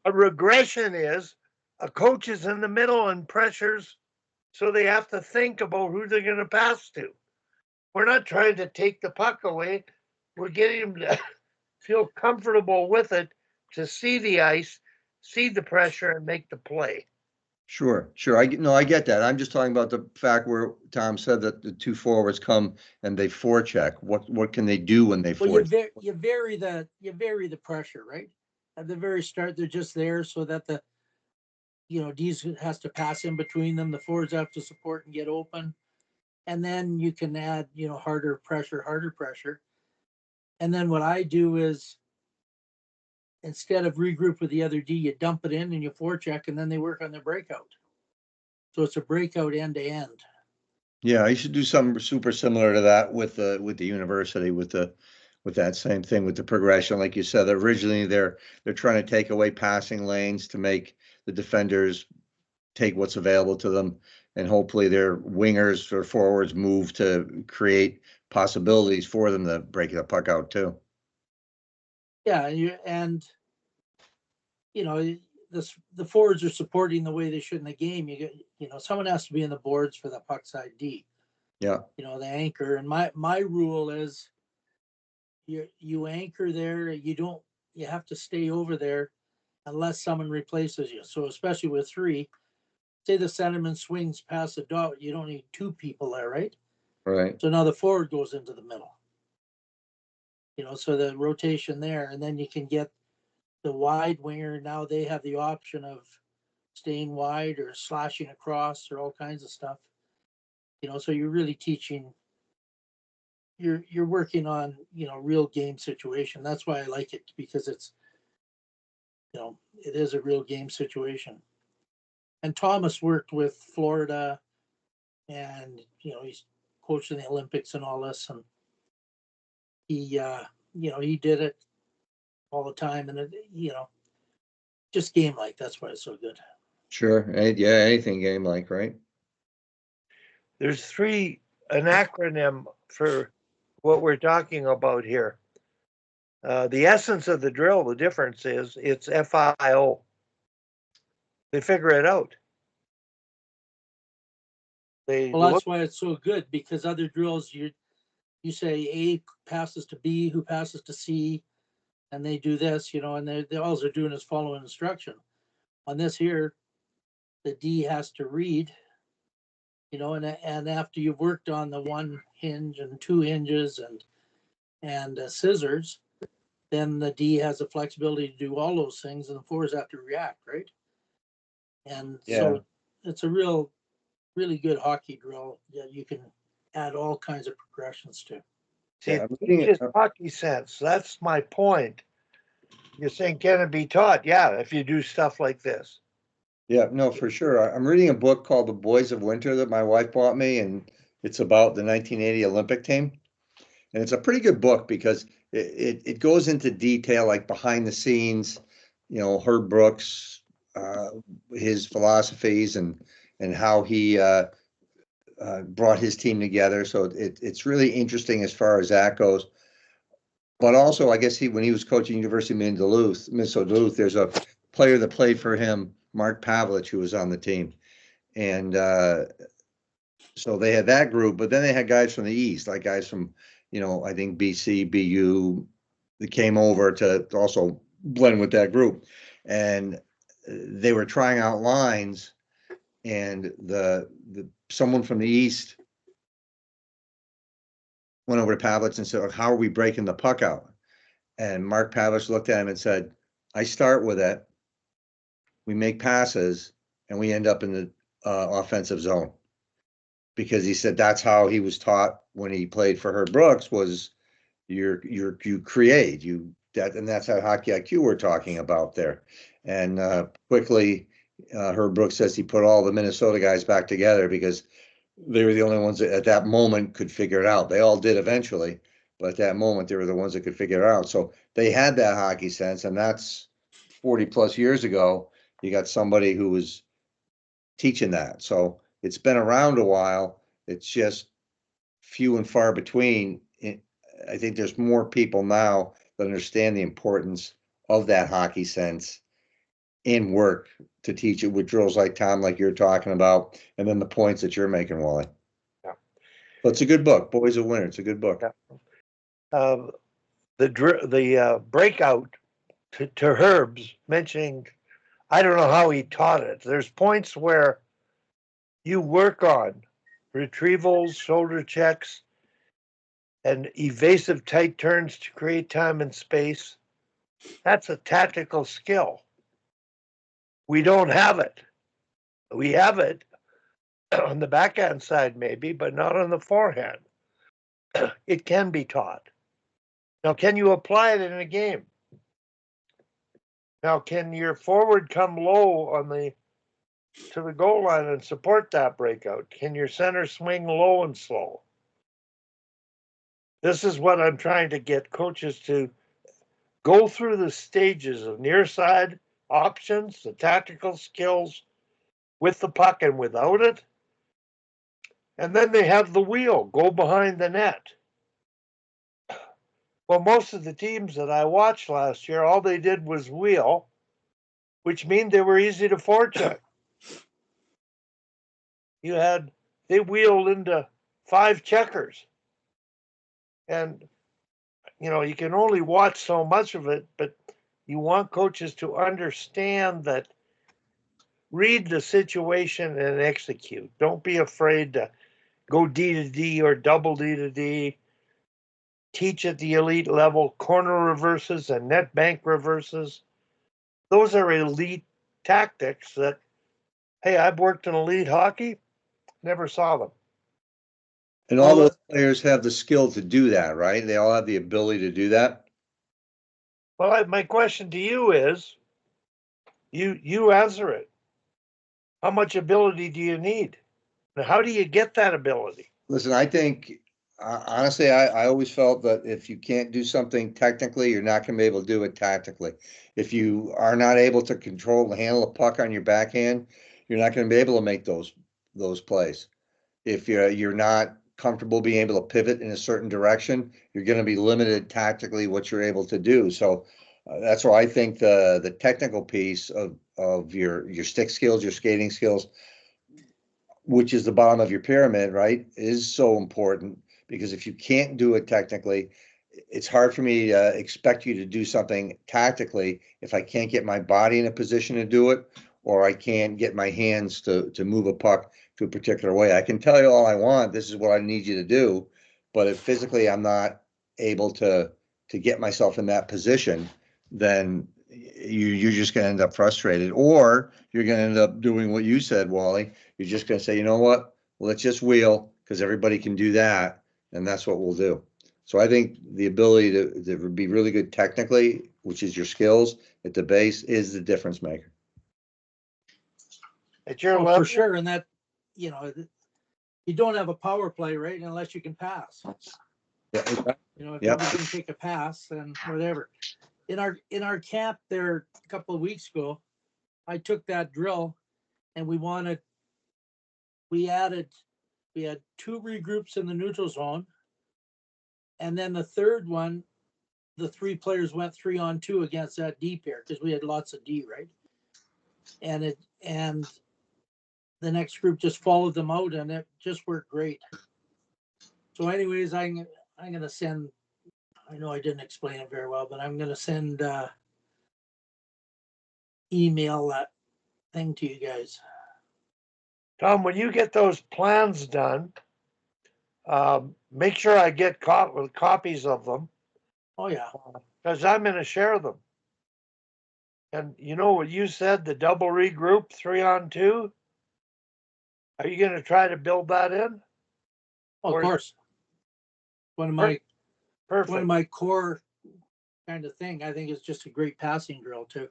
a regression is a coach is in the middle and pressures, so they have to think about who they're going to pass to. We're not trying to take the puck away. We're getting them to feel comfortable with it to see the ice, see the pressure, and make the play. Sure, sure. I get that. I'm just talking about the fact where Tom said that the two forwards come and they forecheck. What can they do when they Well, you forecheck? vary the pressure, right? At the very start, they're just there so that the D's has to pass in between them. The forwards have to support and get open, and then you can add harder pressure. And then what I do is, instead of regroup with the other D, you dump it in and you forecheck, and then they work on their breakout. So it's a breakout end to end. Yeah, I should do something super similar to that with the university with that same thing with the progression. Like you said, originally they're trying to take away passing lanes to make the defenders take what's available to them, and hopefully their wingers or forwards move to create possibilities for them to break the puck out too. Yeah, and the forwards are supporting the way they should in the game. Someone has to be in the boards for the puck side D. Yeah. The anchor. And my rule is you anchor there. You have to stay over there unless someone replaces you. So especially with three, say the centerman swings past the dot, you don't need two people there, right? Right. So now the forward goes into the middle. So the rotation there, and then you can get the wide winger. Now they have the option of staying wide or slashing across or all kinds of stuff. So you're really teaching. You're working on real game situation. That's why I like it, because it's it is a real game situation. And Thomas worked with Florida, and he's coached in the Olympics and all this, and he did it all the time, and just game like. That's why it's so good. Sure. Yeah, anything game like, right? There's an acronym for what we're talking about here. The essence of the drill, the difference is it's FIO. They figure it out. Well, that's why it's so good, because other drills, you say A passes to B, who passes to C, and they do this, and they all they're doing is following instruction. On this here, the D has to read, and after you've worked on the one hinge and two hinges and scissors, then the D has the flexibility to do all those things, and the forwards have to react, right? And so it's a really good hockey drill that you can add all kinds of progressions to. It teaches hockey sense. That's my point. You're saying, can it be taught? Yeah, if you do stuff like this. Yeah, no, for sure. I'm reading a book called The Boys of Winter that my wife bought me, and it's about the 1980 Olympic team. And it's a pretty good book because it goes into detail, like behind the scenes, Herb Brooks, his philosophies and how he brought his team together. So it's really interesting as far as that goes. But also, I guess when he was coaching University of Minnesota Duluth, there's a player that played for him, Mark Pavlich, who was on the team. And so they had that group, but then they had guys from the East, like guys from, I think BC, BU, that came over to also blend with that group. And they were trying out lines, and someone from the East went over to Pavlich and said, how are we breaking the puck out? And Mark Pavlich looked at him and said, I start with it, we make passes, and we end up in the offensive zone. Because he said that's how he was taught when he played for Herb Brooks, was you create, and that's how hockey IQ we're talking about there. And quickly, Herb Brooks says he put all the Minnesota guys back together because they were the only ones that at that moment could figure it out. They all did eventually, but at that moment, they were the ones that could figure it out. So they had that hockey sense, and that's 40 plus years ago. You got somebody who was teaching that. So it's been around a while. It's just few and far between. I think there's more people now that understand the importance of that hockey sense in work to teach it with drills like Tom, like you're talking about, and then the points that you're making, Wally. Yeah. But it's a good book. Boys of Winter. It's a good book. Yeah. The breakout to Herb's mentioning, I don't know how he taught it. There's points where you work on retrievals, shoulder checks, and evasive tight turns to create time and space. That's a tactical skill. We don't have it. We have it on the backhand side, maybe, but not on the forehand. It can be taught. Now, can you apply it in a game? Now, can your forward come low on the to the goal line and support that breakout? Can your center swing low and slow? This is what I'm trying to get coaches to go through the stages of near side options, the tactical skills with the puck and without it. And then they have the wheel, go behind the net. Well, most of the teams that I watched last year, all they did was wheel, which means they were easy to forecheck. They wheeled into 5 checkers. And, you can only watch so much of it, but you want coaches to understand that, read the situation and execute. Don't be afraid to go D to D or double D to D. Teach at the elite level corner reverses and net bank reverses. Those are elite tactics that, hey, I've worked in elite hockey, never saw them. And all those players have the skill to do that, right? They all have the ability to do that. Well, my question to you is, you answer it. How much ability do you need? How do you get that ability? Listen, I think, honestly, I always felt that if you can't do something technically, you're not going to be able to do it tactically. If you are not able to control and handle a puck on your backhand, you're not going to be able to make those plays. If you're not comfortable being able to pivot in a certain direction, you're going to be limited tactically what you're able to do. So that's why I think the technical piece of your stick skills, your skating skills, which is the bottom of your pyramid, right, is so important, because if you can't do it technically, it's hard for me to expect you to do something tactically if I can't get my body in a position to do it, or I can't get my hands to move a puck to a particular way. I can tell you all I want, this is what I need you to do, but if physically I'm not able to get myself in that position, then you're just going to end up frustrated, or you're going to end up doing what you said, Wally. You're just going to say, you know what, let's just wheel, because everybody can do that, and that's what we'll do. So I think the ability to be really good technically, which is your skills at the base, is the difference maker. At your level, for sure. And that, you don't have a power play, right, unless you can pass. Yeah. If you can take a pass and whatever. In our camp there a couple of weeks ago, I took that drill, and we had 2 regroups in the neutral zone, and then the third one, the 3 players went 3-on-2 against that D pair, because we had lots of D, right? And the next group just followed them out, and it just worked great. So anyways, I'm going to send, I know I didn't explain it very well, but I'm going to send email that thing to you guys. Tom, when you get those plans done, make sure I get copies of them. Oh yeah, because I'm going to share them. And you know what you said, the double regroup 3-on-2. Are you going to try to build that in? Oh, of course. One of my core kind of thing. I think it's just a great passing drill too.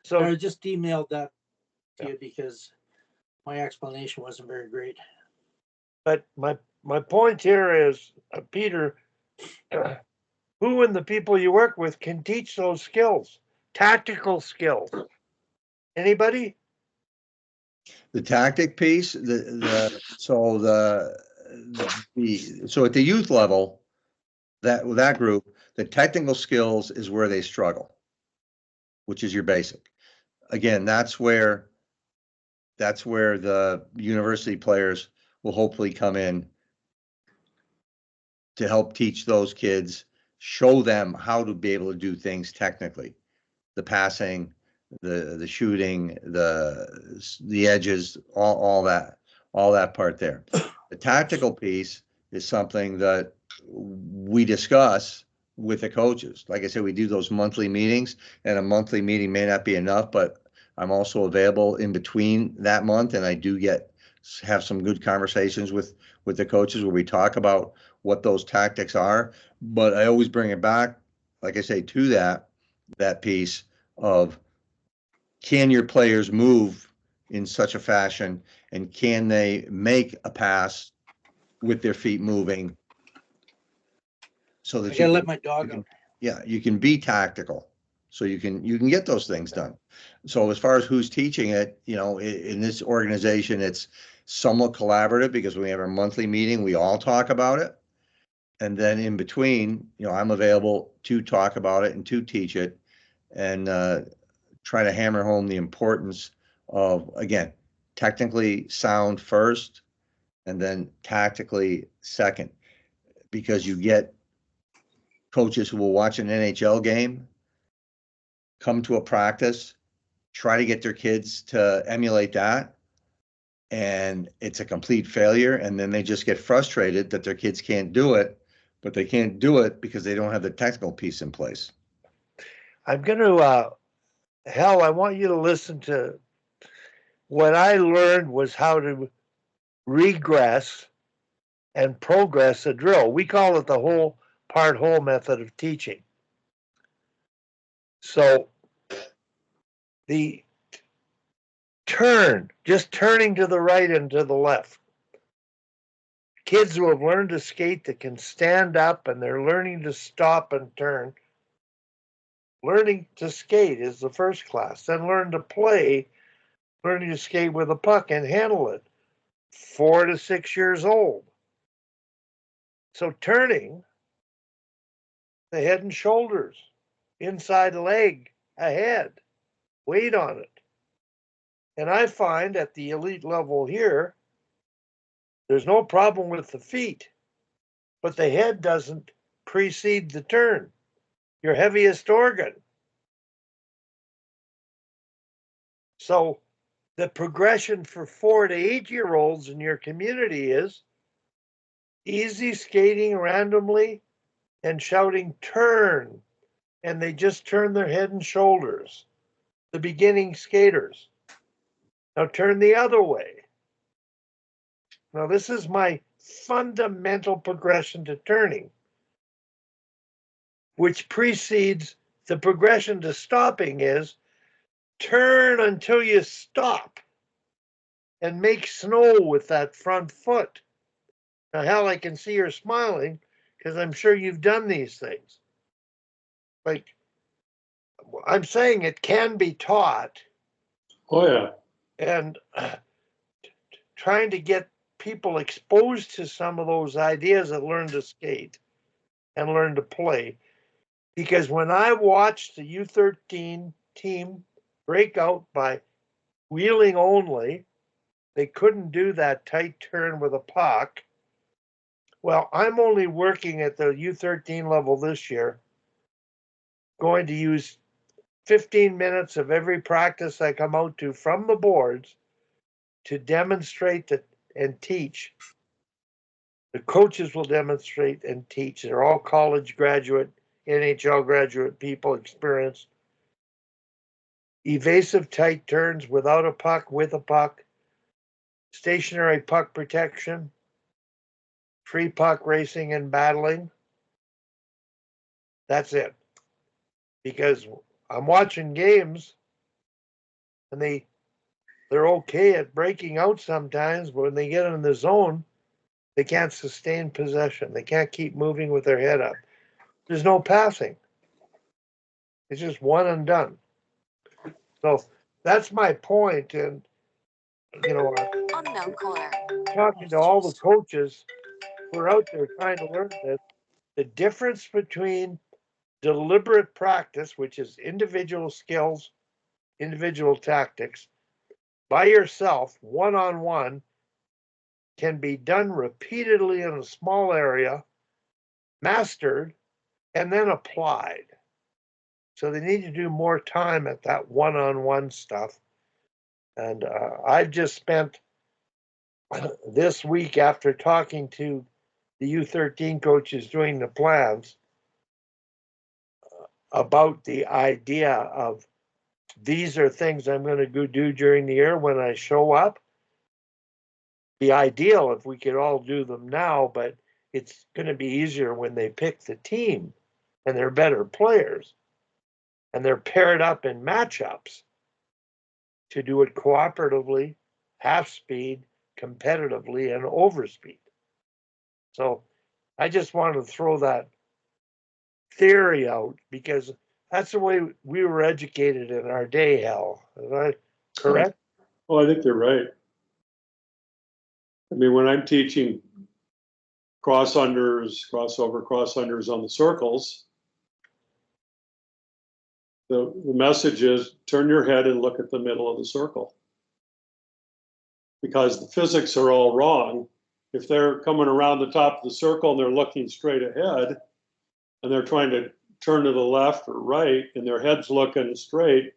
So I just emailed that to you because my explanation wasn't very great. But my point here is, Peter, who in the people you work with can teach those skills, tactical skills? Anybody? The tactic piece, so at the youth level, that group, the technical skills is where they struggle, which is your basic. Again, that's where the university players will hopefully come in to help teach those kids, show them how to be able to do things technically. the passing, the shooting, the edges, all that part there. The tactical piece is something that we discuss with the coaches. Like I said, we do those monthly meetings, and a monthly meeting may not be enough, but I'm also available in between that month, and I do have some good conversations with the coaches where we talk about what those tactics are. But I always bring it back, like I say, to that piece of, can your players move in such a fashion, and can they make a pass with their feet moving so I that gotta you let can, my dog out. yeah, you can be tactical, so you can get those things done. So as far as who's teaching it, in this organization, it's somewhat collaborative because we have our monthly meeting, we all talk about it. And then in between, I'm available to talk about it and to teach it, and try to hammer home the importance of, again, technically sound first and then tactically second, because you get coaches who will watch an NHL game, come to a practice, try to get their kids to emulate that, and it's a complete failure. And then they just get frustrated that their kids can't do it, but they can't do it because they don't have the technical piece in place. I'm going to, Hal, I want you to listen to what I learned was how to regress and progress a drill. We call it the whole part whole method of teaching. So the just turning to the right and to the left. Kids who have learned to skate that can stand up and they're learning to stop and turn. Learning to skate is the first class. Then learn to play, learning to skate with a puck and handle it. 4 to 6 years old. So turning, the head and shoulders, inside leg, ahead, weight on it. And I find at the elite level here, there's no problem with the feet, but the head doesn't precede the turn, your heaviest organ. So the progression for 4 to 8-year-olds in your community is easy skating randomly and shouting turn, and they just turn their head and shoulders, the beginning skaters. Now turn the other way. Now this is my fundamental progression to turning, which precedes the progression to stopping is turn until you stop and make snow with that front foot. Now, Hal, I can see you're smiling because I'm sure you've done these things. Like, I'm saying it can be taught. Oh, yeah. And trying to get people exposed to some of those ideas that learn to skate and learn to play. Because when I watched the U13 team break out by wheeling only, they couldn't do that tight turn with a puck. Well, I'm only working at the U13 level this year, going to use 15 minutes of every practice I come out to from the boards to demonstrate that and teach. The coaches will demonstrate and teach. They're all college graduate, NHL graduate people, experienced. Evasive tight turns without a puck, with a puck, stationary puck protection, free puck racing and battling. That's it. Because I'm watching games and they're okay at breaking out sometimes, but when they get in the zone, they can't sustain possession. They can't keep moving with their head up. There's no passing. It's just one and done. So that's my point. And, Unknown caller. talking to all the coaches who are out there trying to learn this, the difference between deliberate practice, which is individual skills, individual tactics, by yourself, one-on-one, can be done repeatedly in a small area, mastered, and then applied. So they need to do more time at that one-on-one stuff. And I've just spent this week, after talking to the U13 coaches doing the plans, about the idea of these are things I'm going to go do during the year when I show up. Be ideal if we could all do them now, but it's going to be easier when they pick the team and they're better players and they're paired up in matchups to do it cooperatively, half speed, competitively, and over speed. So I just wanted to throw that theory out because that's the way we were educated in our day, Hal. Is that correct? Well, I think you're right. I mean, when I'm teaching crossover cross unders on the circles, the message is turn your head and look at the middle of the circle. Because the physics are all wrong. If they're coming around the top of the circle and they're looking straight ahead and they're trying to turn to the left or right and their head's looking straight,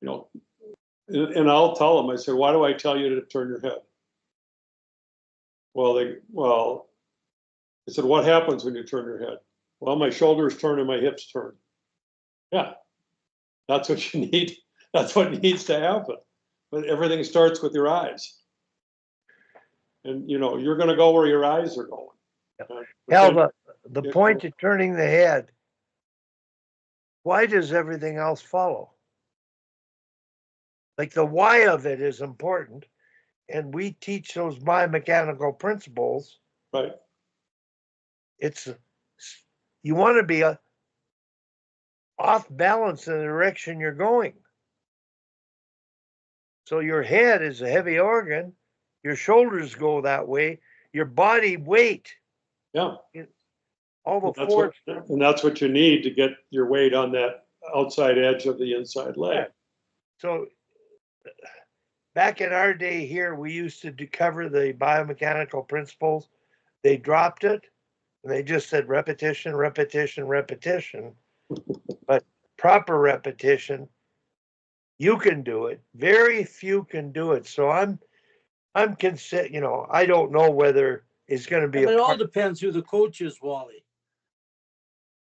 you know, and I'll tell them, I said, why do I tell you to turn your head? Well, I said, what happens when you turn your head? Well, my shoulders turn and my hips turn. Yeah, that's what you need. That's what needs to happen. But everything starts with your eyes. And, you know, you're going to go where your eyes are going. Hal, the point of turning the head, why does everything else follow? Like the why of it is important. And we teach those biomechanical principles. Right. It's, you want to be off balance in the direction you're going. So your head is a heavy organ, your shoulders go that way, your body weight. Yeah. All the force. And that's what you need to get your weight on that outside edge of the inside leg. Yeah. So back in our day here, we used to cover the biomechanical principles. They dropped it and they just said repetition, repetition, repetition. But proper repetition, you can do it. Very few can do it. So I'm you know, I don't know whether it's going to be. But it all depends who the coach is, Wally.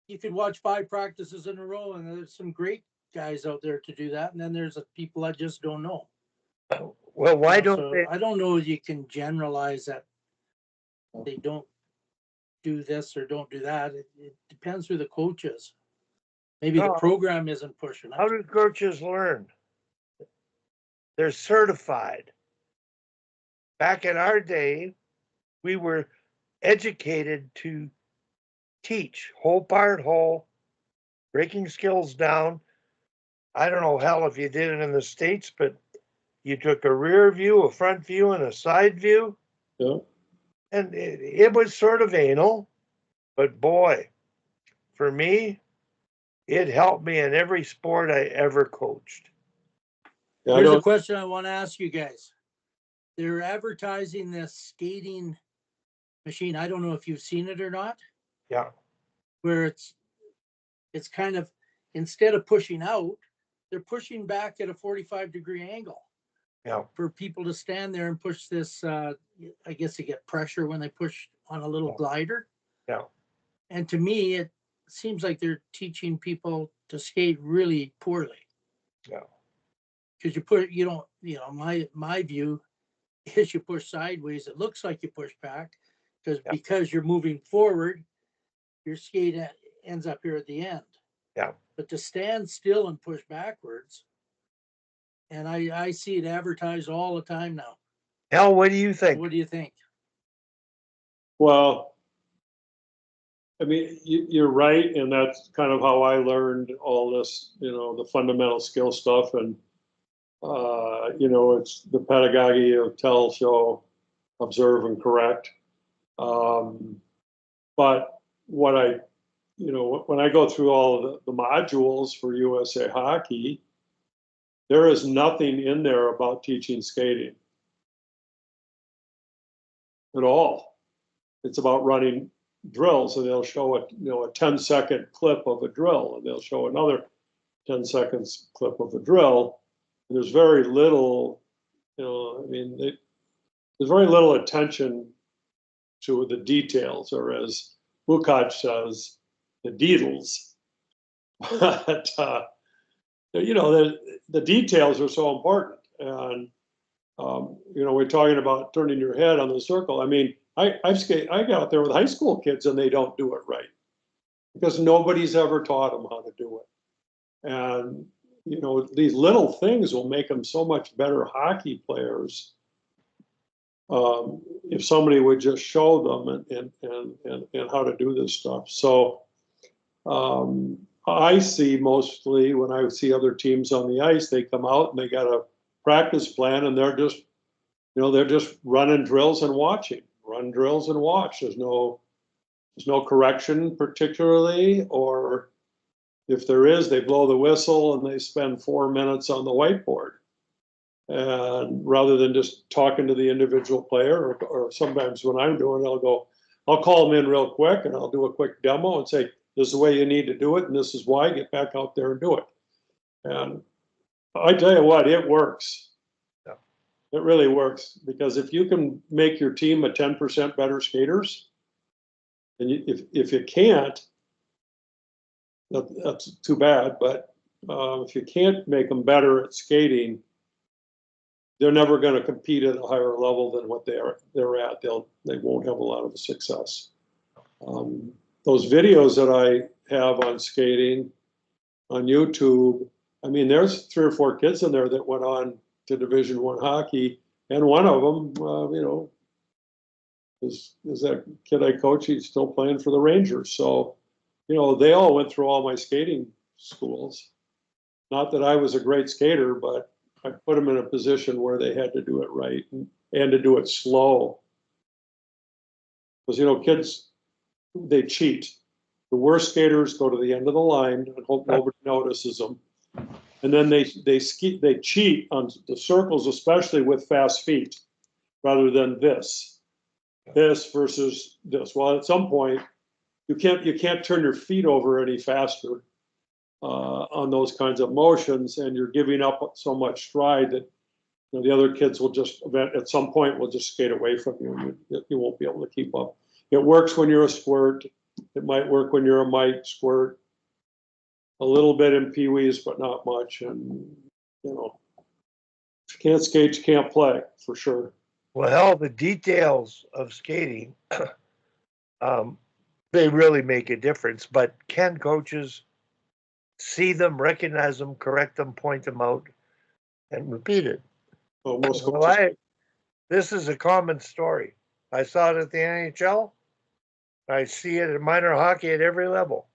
You could watch 5 practices in a row, and there's some great guys out there to do that, and then there's people I just don't know. Well, why don't they? I don't know if you can generalize that they don't do this or don't do that. It depends who the coach is. Maybe the program isn't pushing it. How do coaches learn? They're certified. Back in our day, we were educated to teach whole part whole, breaking skills down. I don't know, Hal, if you did it in the States, but you took a rear view, a front view, and a side view. Yeah. And it was sort of anal, but boy, for me, it helped me in every sport I ever coached. Yeah, here's a question I want to ask you guys. They're advertising this skating machine. I don't know if you've seen it or not. Yeah. Where it's kind of, instead of pushing out, they're pushing back at a 45-degree angle. Yeah. For people to stand there and push this, I guess you get pressure when they push on a little glider. Yeah. And to me, it seems like they're teaching people to skate really poorly. Yeah. Because my view is you push sideways, it looks like you push back, because you're moving forward, your skate ends up here at the end. Yeah. But to stand still and push backwards, and I see it advertised all the time now. Hal, what do you think? What do you think? Well, I mean, you're right, and that's kind of how I learned all this, you know, the fundamental skill stuff, and you know, it's the pedagogy of tell, show, observe, and correct. But what when I go through all of the modules for USA Hockey, there is nothing in there about teaching skating at all. It's about running drills, and they'll show a 10-second clip of a drill, and they'll show another 10 seconds clip of a drill. And there's very little, there's very little attention to the details, or as Lukács says, the deedles. But the details are so important. And we're talking about turning your head on the circle. I mean, I got out there with high school kids and they don't do it right because nobody's ever taught them how to do it. And these little things will make them so much better hockey players if somebody would just show them and how to do this stuff. So I see mostly when I see other teams on the ice, they come out and they got a practice plan and they're just running drills and watching. Run drills and watch. There's no correction particularly, or if there is, they blow the whistle and they spend 4 minutes on the whiteboard. And rather than just talking to the individual player, or sometimes when I'm doing it, I'll call them in real quick and I'll do a quick demo and say, this is the way you need to do it, and this is why. Get back out there and do it. And I tell you what, it works. It really works, because if you can make your team a 10% better skaters, and if you can't, that's too bad. But if you can't make them better at skating, they're never going to compete at a higher level than what they're at. They won't have a lot of success. Those videos that I have on skating on YouTube, I mean, there's 3 or 4 kids in there that went on to Division I hockey, and one of them, is that kid I coach. He's still playing for the Rangers. So, they all went through all my skating schools. Not that I was a great skater, but I put them in a position where they had to do it right and to do it slow. Because kids, they cheat. The worst skaters go to the end of the line and hope nobody notices them. And then they cheat on the circles, especially with fast feet, rather than this versus this. Well, at some point, you can't turn your feet over any faster on those kinds of motions, and you're giving up so much stride that the other kids will just at some point will just skate away from you. You won't be able to keep up. It works when you're a squirt. It might work when you're a mite squirt. A little bit in peewees, but not much. And if you can't skate, you can't play, for sure. Well, the details of skating, they really make a difference. But can coaches see them, recognize them, correct them, point them out, and repeat it? Well, most coaches. This is a common story. I saw it at the NHL. I see it in minor hockey at every level.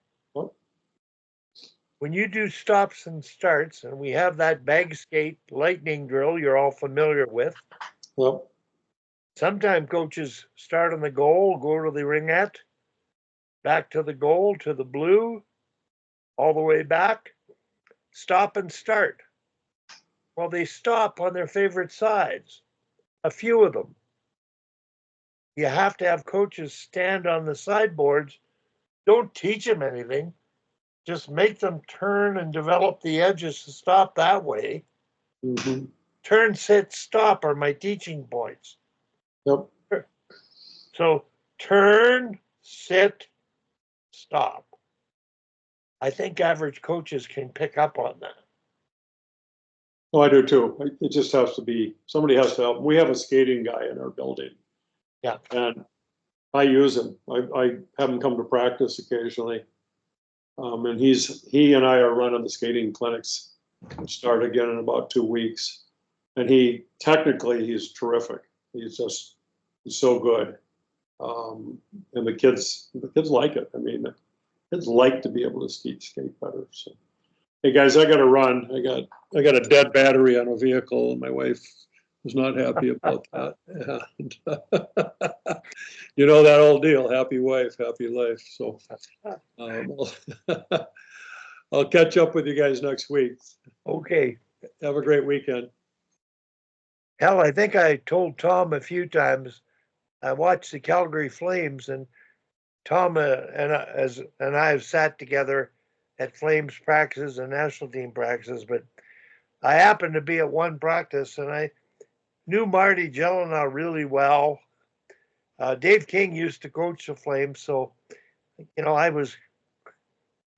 When you do stops and starts, and we have that bag skate lightning drill you're all familiar with, Well, sometimes coaches start on the goal, go to the ringette, back to the goal, to the blue, all the way back, stop and start. Well, they stop on their favorite sides, a few of them. You have to have coaches stand on the sideboards. Don't teach them anything. Just make them turn and develop the edges to stop that way. mm-hmm. Turn, sit, stop are my teaching points. Yep. So turn, sit, stop. I think average coaches can pick up on that. Oh, I do too. It just has to be, somebody has to help. We have a skating guy in our building. Yeah. And I use him. I have him come to practice occasionally. And he and I are running the skating clinics, which start again in about 2 weeks. And he's terrific. He's so good. And the kids like it. I mean, the kids like to be able to skate better. So, hey guys, I got to run. I got a dead battery on a vehicle, and my wife was not happy about that. And, that old deal, happy wife, happy life. So I'll catch up with you guys next week. Okay. Have a great weekend. Hell, I think I told Tom a few times, I watched the Calgary Flames, and Tom and I have sat together at Flames practices and national team practices, but I happened to be at one practice and I knew Marty Gelinas really well. Dave King used to coach the Flames, so I was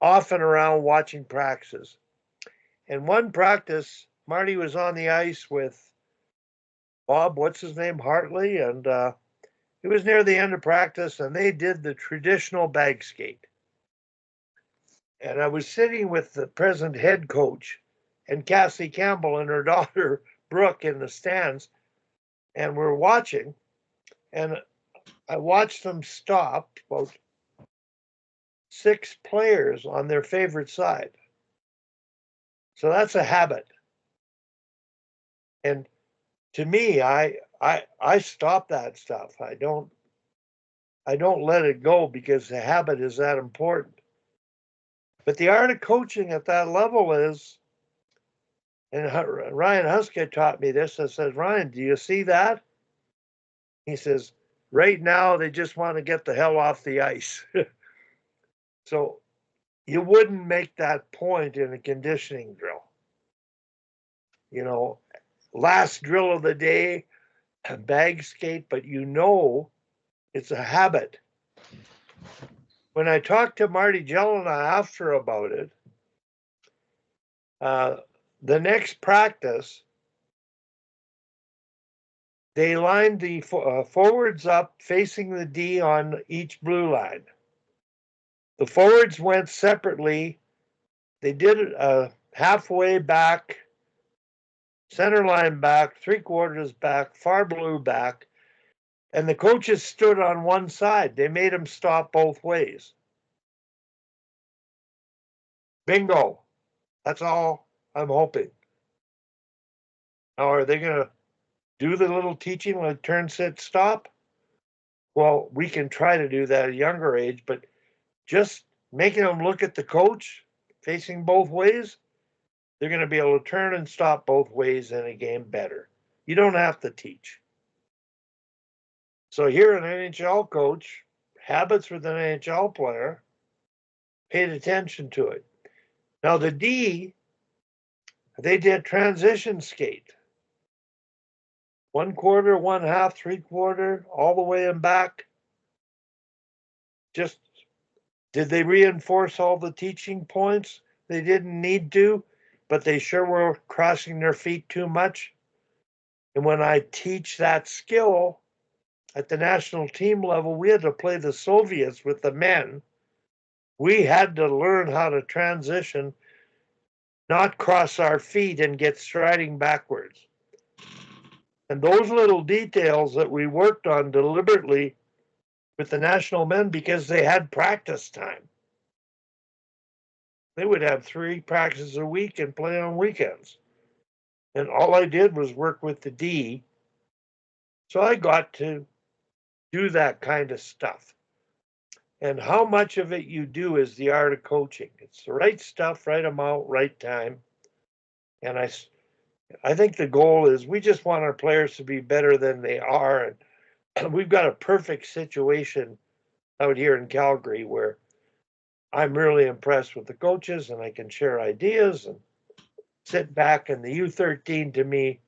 often around watching practices. And one practice, Marty was on the ice with Bob, what's his name, Hartley, and it was near the end of practice, and they did the traditional bag skate. And I was sitting with the present head coach and Cassie Campbell and her daughter Brooke in the stands, and we're watching, and I watched them stop about 6 players on their favorite side. So that's a habit. And to me, I stop that stuff. I don't let it go because the habit is that important. But the art of coaching at that level is, and Ryan Huska taught me this. I said, Ryan, do you see that? He says, right now they just want to get the hell off the ice. So you wouldn't make that point in a conditioning drill. Last drill of the day, bag skate, but it's a habit. When I talked to Marty Gelinas after about it, the next practice, they lined the forwards up facing the D on each blue line. The forwards went separately. They did it halfway back, center line back, 3/4 back, far blue back, and the coaches stood on one side. They made them stop both ways. Bingo. That's all I'm hoping. Now, are they going to do the little teaching like turn, sit, stop? Well, we can try to do that at a younger age, but just making them look at the coach facing both ways, they're going to be able to turn and stop both ways in a game better. You don't have to teach. So here, an NHL coach, habits with an NHL player, paid attention to it. Now the D, they did transition skate. 1/4, 1/2, 3/4, all the way and back. Just, did they reinforce all the teaching points? They didn't need to, but they sure were crossing their feet too much. And when I teach that skill at the national team level, we had to play the Soviets with the men. We had to learn how to transition, not cross our feet and get striding backwards. And those little details that we worked on deliberately with the national men, because they had practice time. They would have 3 practices a week and play on weekends. And all I did was work with the D. So I got to do that kind of stuff. And how much of it you do is the art of coaching. It's the right stuff, right amount, right time. And I think the goal is we just want our players to be better than they are. And we've got a perfect situation out here in Calgary where I'm really impressed with the coaches and I can share ideas and sit back. And the U13, to me,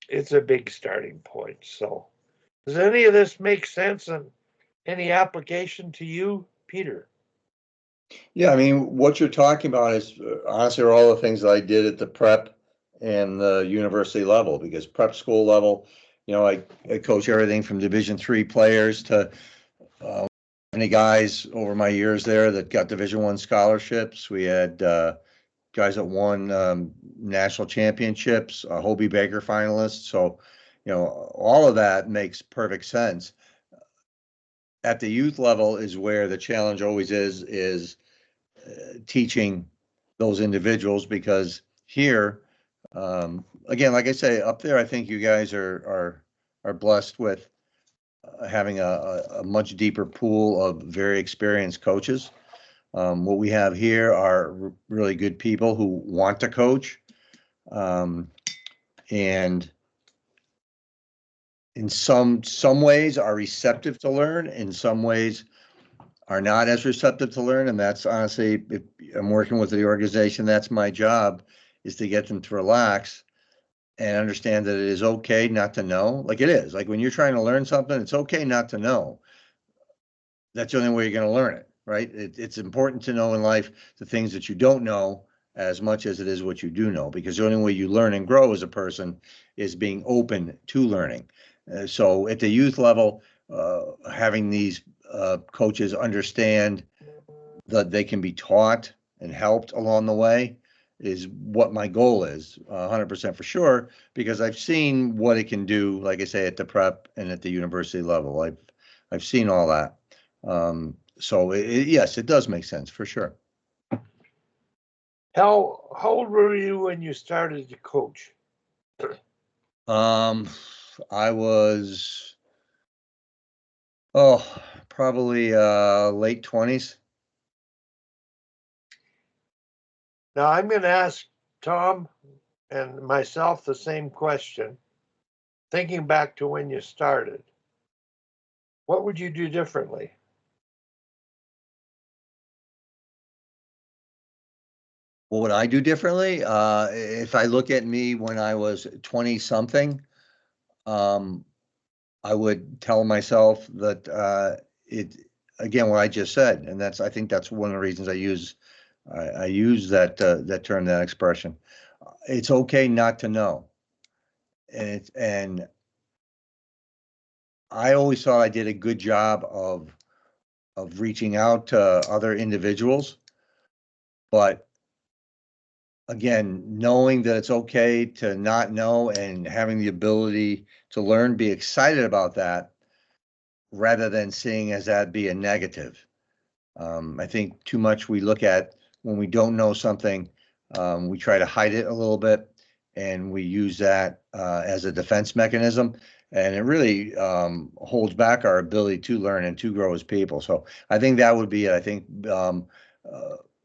it's a big starting point. So does any of this make sense and any application to you, Peter? Yeah, I mean, what you're talking about is honestly are all the things that I did at the prep and the university level, because prep school level, I coach everything from Division III players to many guys over my years there that got Division I scholarships. We had guys that won national championships, Hobey Baker finalists. So, all of that makes perfect sense. At the youth level is where the challenge always is teaching those individuals, because here, again, like I say, up there, I think you guys are blessed with having a much deeper pool of very experienced coaches. What we have here are really good people who want to coach, and in some ways are receptive to learn. In some ways are not as receptive to learn. And that's honestly, if I'm working with the organization, that's my job, is to get them to relax and understand that it is okay not to know. Like it is, like when you're trying to learn something, it's okay not to know. That's the only way you're going to learn it, right? It's important to know in life the things that you don't know as much as it is what you do know, because the only way you learn and grow as a person is being open to learning. So at the youth level, having these coaches understand that they can be taught and helped along the way is what my goal is, 100% for sure, because I've seen what it can do, like I say, at the prep and at the university level. I've seen all that. So yes, it does make sense for sure. How old were you when you started to coach? I was, probably late 20s. Now I'm going to ask Tom and myself the same question. Thinking back to when you started, what would you do differently? What would I do differently? If I look at me when I was 20 something, I would tell myself that it, again, what I just said, and I think that's one of the reasons I use that term, that expression. It's okay not to know. And I always thought I did a good job of reaching out to other individuals, but again, knowing that it's okay to not know and having the ability to learn, be excited about that, rather than seeing as that be a negative. I think too much we look at when we don't know something, we try to hide it a little bit, and we use that as a defense mechanism. And it really holds back our ability to learn and to grow as people. So I think that would be it. I think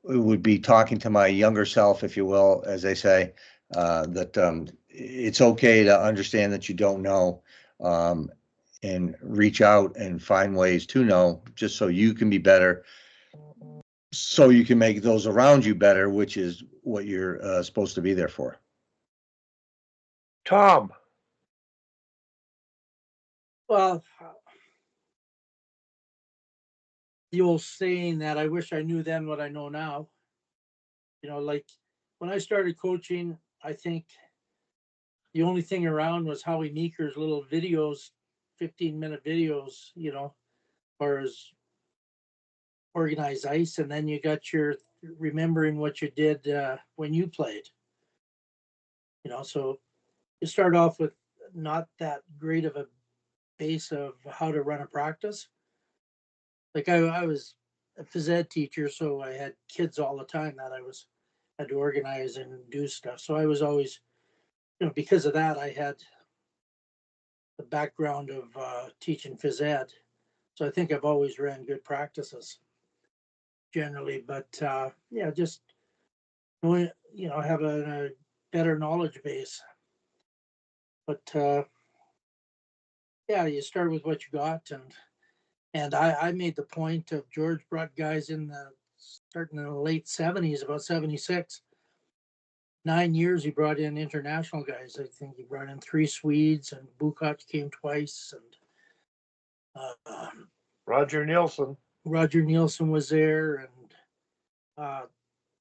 it would be talking to my younger self, if you will, as they say, that it's okay to understand that you don't know, and reach out and find ways to know, just so you can be better, so you can make those around you better, which is what you're supposed to be there for. Tom, Well, the old saying that I wish I knew then what I know now. Like when I started coaching, I think the only thing around was Howie Meeker's little videos, 15-minute videos, or as organized ice. And then you got your remembering what you did when you played, so you start off with not that great of a base of how to run a practice. Like I was a phys ed teacher, so I had kids all the time that had to organize and do stuff. So I was always, because of that, I had the background of teaching phys ed. So I think I've always ran good practices generally, but yeah, just knowing, have a better knowledge base. But yeah, you start with what you got, and I made the point of George brought guys in starting in the late 70s, about 76. 9 years he brought in international guys. I think he brought in 3 Swedes, and Bukac came twice, and Roger Nielsen. Roger Nielsen was there, and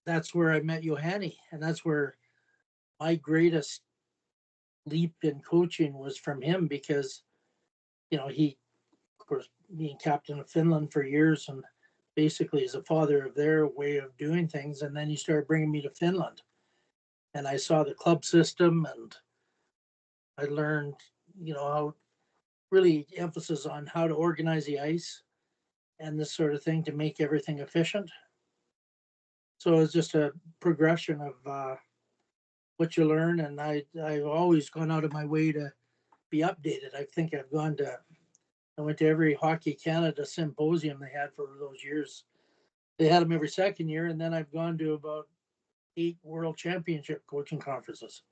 that's where I met Johanny, and that's where my greatest leap in coaching was from him, because he, of course, being captain of Finland for years, and basically is a father of their way of doing things. And then he started bringing me to Finland, and I saw the club system, and I learned, how really emphasis on how to organize the ice and this sort of thing to make everything efficient. So it's just a progression of what you learn, and I've always gone out of my way to be updated. I think I went to every Hockey Canada symposium they had for those years. They had them every second year, and then I've gone to about 8 World Championship coaching conferences.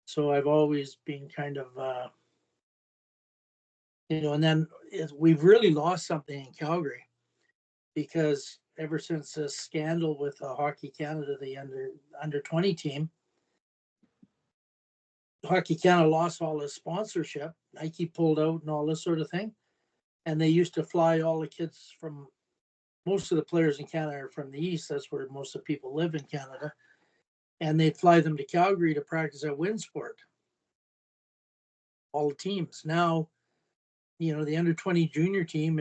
So I've always been kind of, and then we've really lost something in Calgary. because ever since the scandal with Hockey Canada, the under 20 team, Hockey Canada lost all its sponsorship. Nike pulled out and all this sort of thing. And they used to fly all the kids from, most of the players in Canada are from the East. That's where most of the people live in Canada. And they'd fly them to Calgary to practice at Winsport. All the teams. Now, you know, the under 20 junior team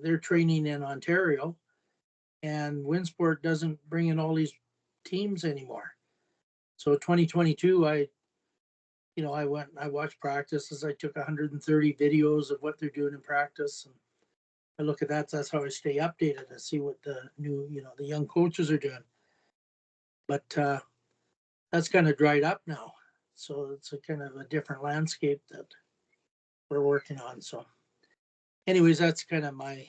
they're training in Ontario, and Winsport doesn't bring in all these teams anymore. So 2022, I went and I watched practices. I took 130 videos of what they're doing in practice. And I look at that. That's how I stay updated to see what the new, the young coaches are doing. But that's kind of dried up now. So it's a kind of a different landscape that we're working on. So anyways, that's kind of my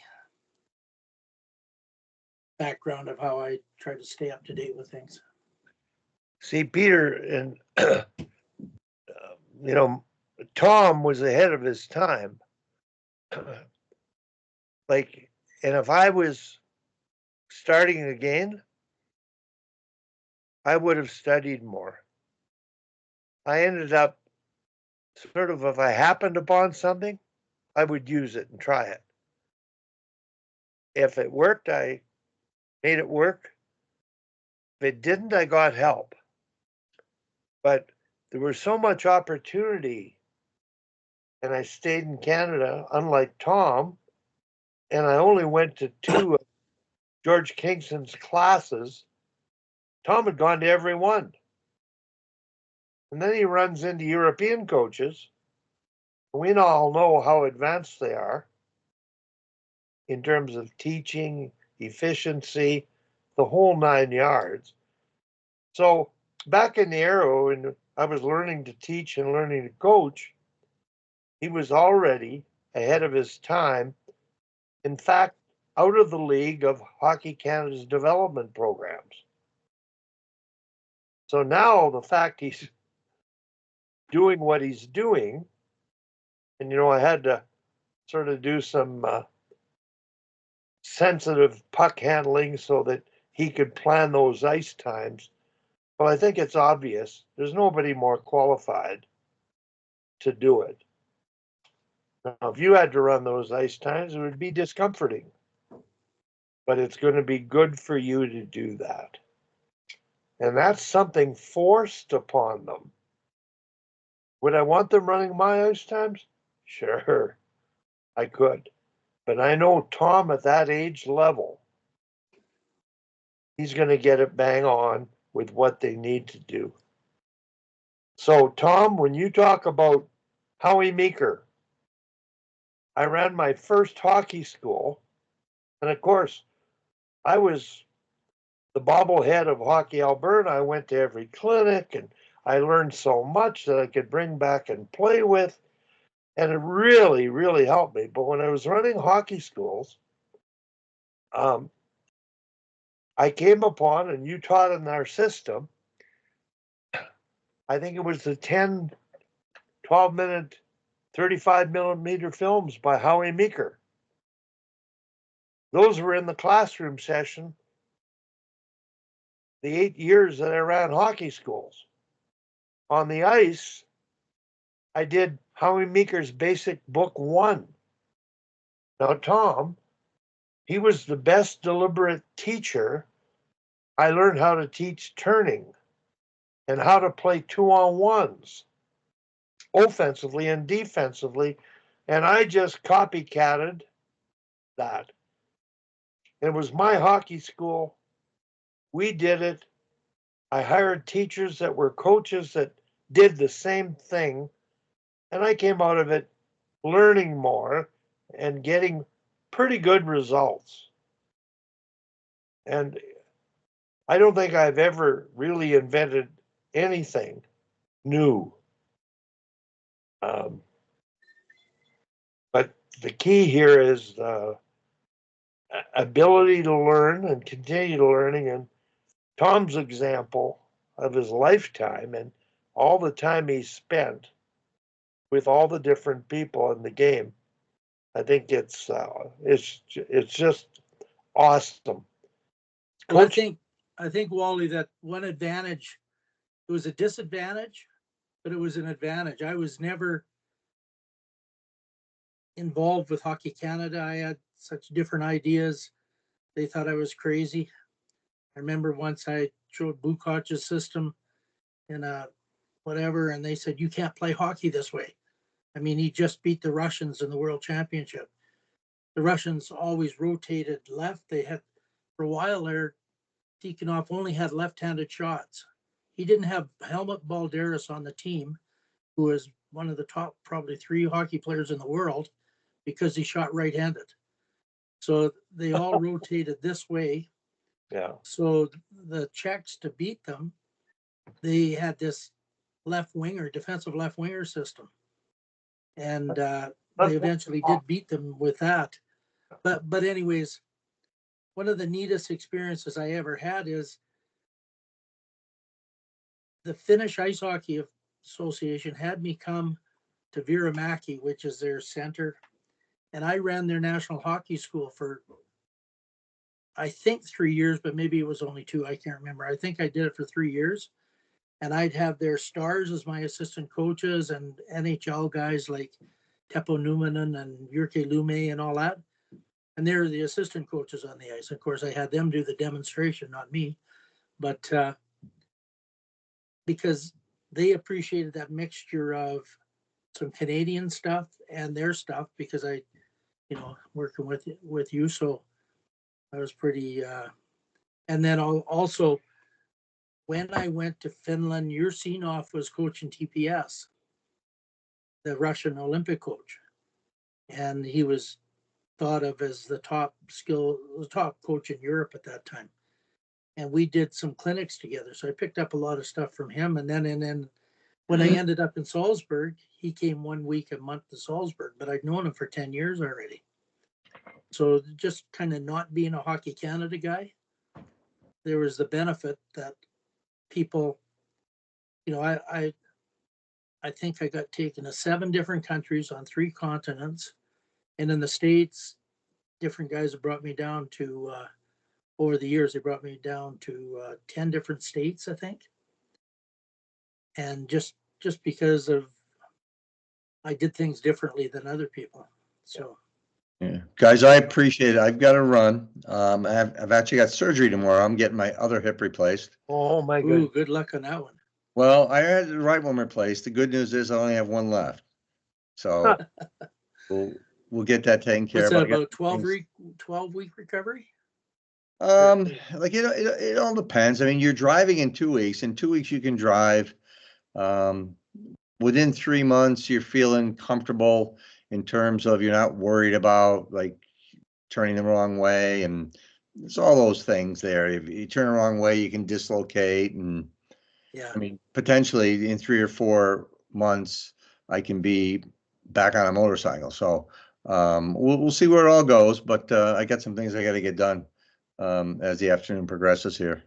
background of how I try to stay up to date with things. See, Peter, and Tom was ahead of his time. And if I was starting again, I would have studied more. I ended up sort of, if I happened upon something, I would use it and try it. If it worked, I made it work. If it didn't, I got help. But there was so much opportunity, and I stayed in Canada, unlike Tom, and I only went to 2 of George Kingston's classes. Tom had gone to every one. And then he runs into European coaches. We all know how advanced they are in terms of teaching, efficiency, the whole 9 yards. So back in the Aero, and I was learning to teach and learning to coach, he was already ahead of his time. In fact, out of the league of Hockey Canada's development programs. So now the fact he's doing what he's doing, and I had to sort of do some sensitive puck handling so that he could plan those ice times. Well, I think it's obvious there's nobody more qualified to do it. Now, if you had to run those ice times, it would be discomforting, but it's going to be good for you to do that. And that's something forced upon them. Would I want them running my ice times? Sure, I could. But I know Tom at that age level, he's going to get it bang on with what they need to do. So, Tom, when you talk about Howie Meeker, I ran my first hockey school. And of course, I was the bobblehead of Hockey Alberta. I went to every clinic and I learned so much that I could bring back and play with. And it really, really helped me. But when I was running hockey schools, I came upon, and you taught in our system, I think it was the 10, 12-minute, 35-millimeter films by Howie Meeker. Those were in the classroom session the 8 years that I ran hockey schools. On the ice, I did Howie Meeker's Basic Book 1. Now, Tom, he was the best deliberate teacher. I learned how to teach turning and how to play 2-on-1s, offensively and defensively, and I just copycatted that. It was my hockey school. We did it. I hired teachers that were coaches that did the same thing, and I came out of it learning more and getting pretty good results. And I don't think I've ever really invented anything new. But the key here is the ability to learn and continue to learning. And Tom's example of his lifetime and all the time he spent with all the different people in the game, I think it's just awesome. Well, Coach, I think Wally, that one advantage, it was a disadvantage, but it was an advantage. I was never involved with Hockey Canada. I had such different ideas. They thought I was crazy. I remember once I showed Bukach's system in a whatever, and they said, you can't play hockey this way. I mean, he just beat the Russians in the World Championship. The Russians always rotated left. They had, for a while there, Tikhonov only had left-handed shots. He didn't have Helmut Balderas on the team, who was one of the top probably 3 hockey players in the world, because he shot right-handed. So they all rotated this way. yeah. So the Czechs, to beat them, they had this left winger, defensive left winger system. And they eventually did beat them with that. But anyways, one of the neatest experiences I ever had is the Finnish Ice Hockey Association had me come to Viramäki, which is their center. And I ran their national hockey school for, I think 3 years, but maybe it was only 2. I can't remember. I think I did it for 3 years. And I'd have their stars as my assistant coaches and NHL guys like Teppo Numminen and Jyrki Lumme and all that. And they're the assistant coaches on the ice. Of course, I had them do the demonstration, not me. But because they appreciated that mixture of some Canadian stuff and their stuff, because I, working with you. So I was pretty, and then also, when I went to Finland, Yursinov was coaching TPS, the Russian Olympic coach. And he was thought of as the top coach in Europe at that time. And we did some clinics together. So I picked up a lot of stuff from him. And then when I ended up in Salzburg, he came 1 week a month to Salzburg, but I'd known him for 10 years already. So just kind of not being a Hockey Canada guy, there was the benefit that people, I think I got taken to 7 different countries on 3 continents. And in the States, different guys have brought me down to, over the years, they brought me down to 10 different states, I think. And just because of, I did things differently than other people. So. Yeah, guys, I appreciate it. I've got to run. I've actually got surgery tomorrow. I'm getting my other hip replaced. Oh my Ooh, God. good luck on that one. Well, I had the right one replaced. The good news is I only have one left. So we'll get that taken care What's of. that, I got about 12 things- week recovery? Like it all depends. I mean, you're driving in 2 weeks. In 2 weeks you can drive. Within 3 months, you're feeling comfortable in terms of you're not worried about like turning the wrong way, and it's all those things there. If you turn the wrong way, you can dislocate, and Yeah. I mean, potentially in 3 or 4 months, I can be back on a motorcycle. So we'll see where it all goes, but I got some things I got to get done as the afternoon progresses here.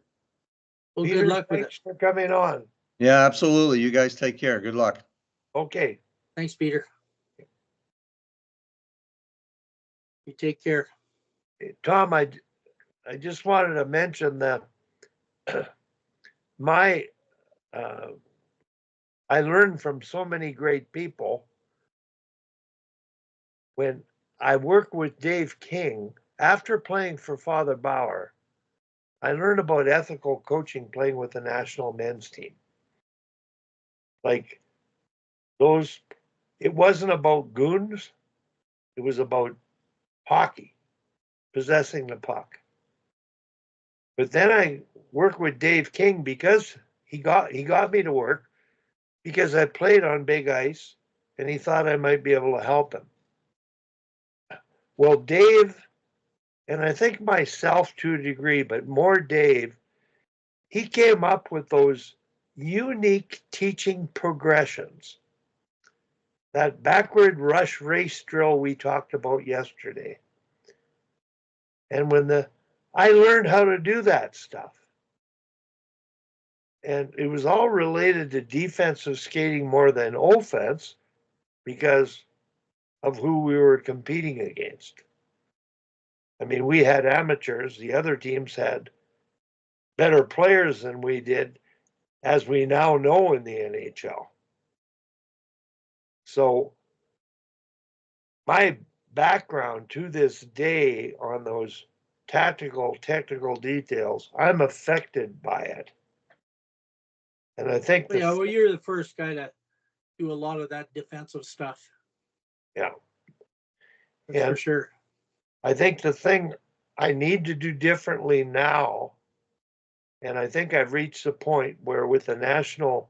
Well, Peter, good luck with it. thanks for coming on. Yeah, absolutely. You guys take care. Good luck. Okay. Thanks, Peter. You take care. Tom, I just wanted to mention that my I learned from so many great people. When I worked with Dave King, after playing for Father Bauer, I learned about ethical coaching playing with the national men's team. Like those, it wasn't about goons, it was about hockey, possessing the puck. But then I worked with Dave King because he got me to work because I played on big ice and he thought I might be able to help him. Well, Dave, and I think myself to a degree, but more Dave, he came up with those unique teaching progressions. That backward rush race drill we talked about yesterday. And I learned how to do that stuff. And it was all related to defensive skating more than offense because of who we were competing against. I mean, we had amateurs. The other teams had better players than we did, as we now know in the NHL. So my background to this day on those tactical, technical details, I'm affected by it. And I think Yeah, well, you're the first guy to do a lot of that defensive stuff. Yeah. That's And for sure. I think the thing I need to do differently now, and I think I've reached the point where with the national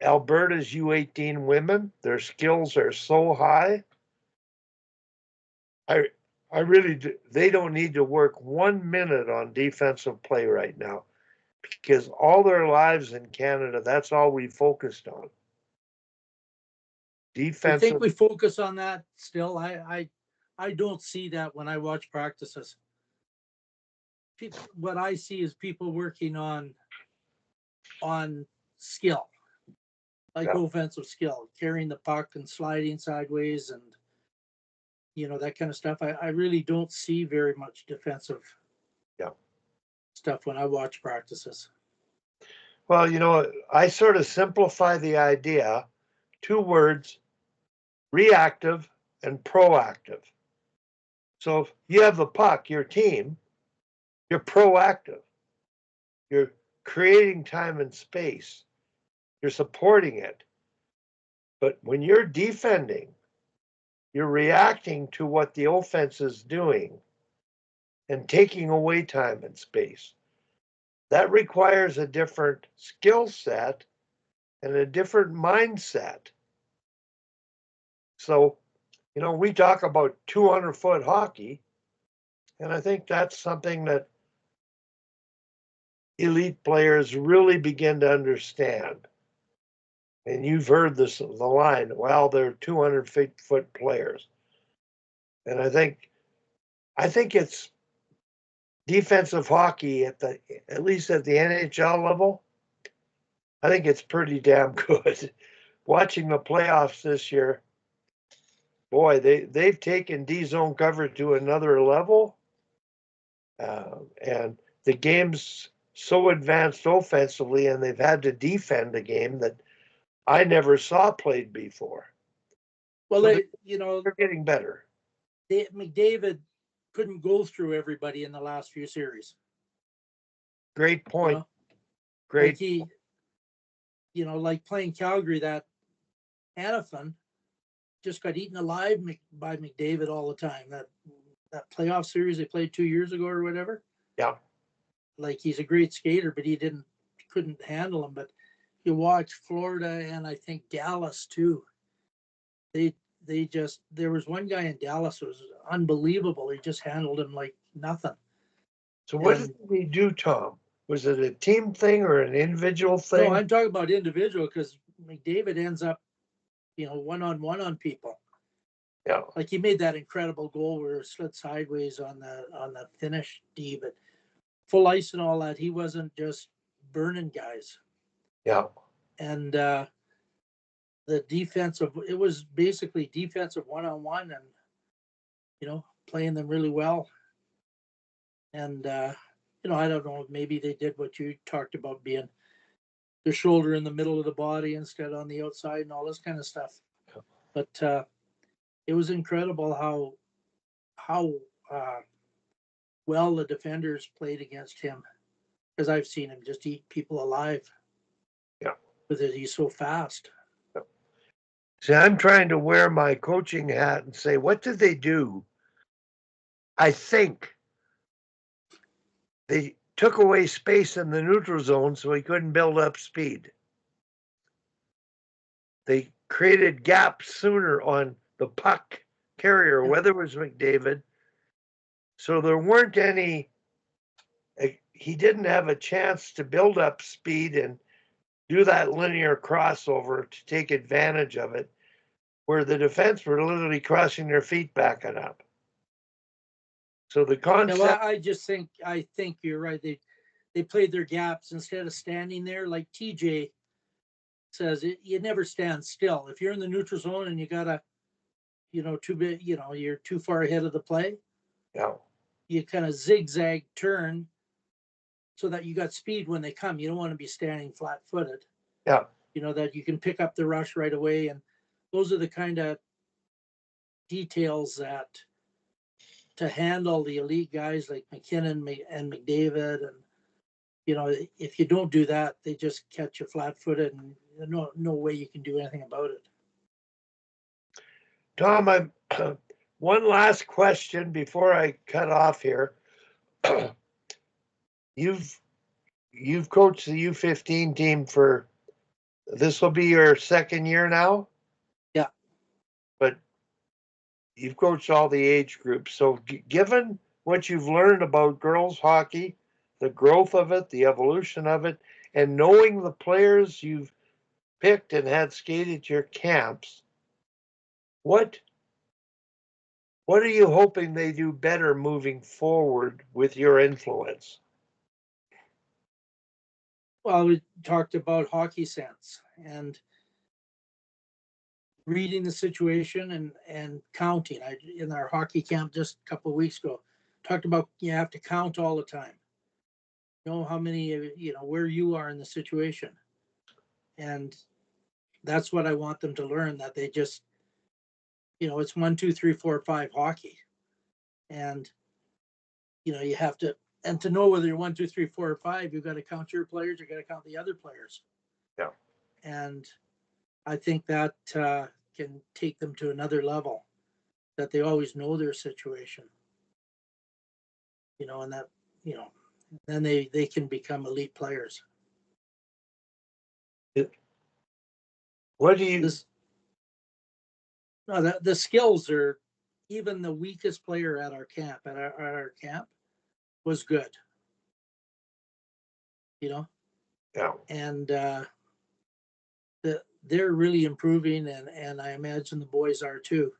Alberta's U18 women, their skills are so high. I really do, they don't need to work 1 minute on defensive play right now because all their lives in Canada, that's all we focused on. I Defensive. think we focus on that still. I don't see that when I watch practices. What I see is people working on skill, like Yeah. offensive skill, carrying the puck and sliding sideways and that kind of stuff. I really don't see very much defensive stuff when I watch practices. Well, I sort of simplify the idea, 2 words, reactive and proactive. So if you have the puck, your team, you're proactive. You're creating time and space. You're supporting it. But when you're defending, you're reacting to what the offense is doing and taking away time and space. That requires a different skill set and a different mindset. So, we talk about 200-foot hockey, and I think that's something that elite players really begin to understand. And you've heard the line, well, they're 200-foot players. And I think it's defensive hockey at least at the NHL level. I think it's pretty damn good. Watching the playoffs this year, boy, they've taken D zone coverage to another level, and the game's so advanced offensively, and they've had to defend a game that I never saw played before. Well, so they're getting better. McDavid couldn't go through everybody in the last few series. Great point. Great. Like like playing Calgary, that Hanifin just got eaten alive by McDavid all the time. That playoff series they played 2 years ago or whatever. Yeah. Like he's a great skater, but he couldn't handle him. But you watch Florida and I think Dallas too. There was one guy in Dallas who was unbelievable. He just handled him like nothing. So what did he do, Tom? Was it a team thing or an individual thing? No, I'm talking about individual because McDavid ends up, one-on-one on people. Yeah. Like he made that incredible goal where it slid sideways on the finish D, but full ice and all that, he wasn't just burning guys. Yeah. And it was basically defensive one-on-one and, playing them really well. And, I don't know, maybe they did what you talked about, being the shoulder in the middle of the body instead on the outside and all this kind of stuff. But it was incredible how well the defenders played against him, because I've seen him just eat people alive. Yeah. Because he's so fast. Yeah. See, I'm trying to wear my coaching hat and say, what did they do? I think they took away space in the neutral zone so he couldn't build up speed. They created gaps sooner on the puck carrier, whether it was McDavid. So there weren't any, he didn't have a chance to build up speed and do that linear crossover to take advantage of it, where the defense were literally crossing their feet backing up. So the concept. Well, I think you're right. They played their gaps instead of standing there. Like TJ says, you never stand still. If you're in the neutral zone and you gotta, you're too far ahead of the play. Yeah. you kind of zigzag turn so that you got speed when they come. You don't want to be standing flat footed. Yeah. You know, that you can pick up the rush right away. And those are the kind of details that to handle the elite guys like McKinnon and McDavid. And, you know, if you don't do that, they just catch you flat footed and no way you can do anything about it. Tom, one last question before I cut off here. You've coached the U15 team for, this will be your second year now? Yeah. But you've coached all the age groups. So given what you've learned about girls hockey, the growth of it, the evolution of it, and knowing the players you've picked and had skate at your camps, what are you hoping they do better moving forward with your influence? Well, we talked about hockey sense and reading the situation and counting. In our hockey camp just a couple of weeks ago, talked about you have to count all the time. Know how many, where you are in the situation. And that's what I want them to learn, that they just, it's 1, 2, 3, 4, 5 hockey. And, you have to, and to know whether you're 1, 2, 3, 4, or 5, you've got to count your players, you've got to count the other players. Yeah. And I think that can take them to another level, that they always know their situation. And that, then they can become elite players. What do you? No, the skills are, even the weakest player at our camp, was good. Yeah. And they're really improving, and I imagine the boys are too.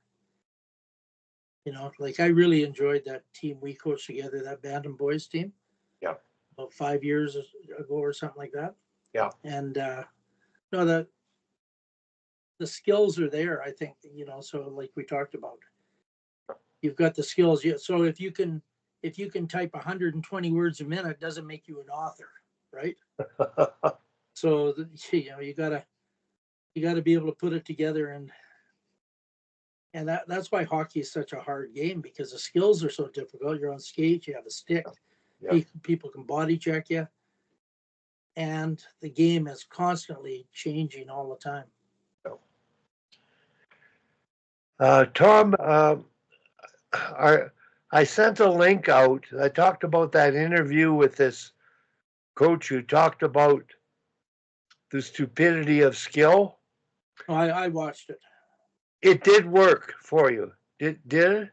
Like I really enjoyed that team we coached together, that Bantam boys team. Yeah. About 5 years ago or something like that. Yeah. And no, the skills are there, I think, so like we talked about, you've got the skills. So if you can type 120 words a minute, doesn't make you an author, right? So you gotta be able to put it together, and that's why hockey is such a hard game, because the skills are so difficult. You're on skates, you have a stick, people can body check you, and the game is constantly changing all the time. Tom, I sent a link out. I talked about that interview with this coach who talked about the stupidity of skill. Oh, I watched it. It did work for you. Did it?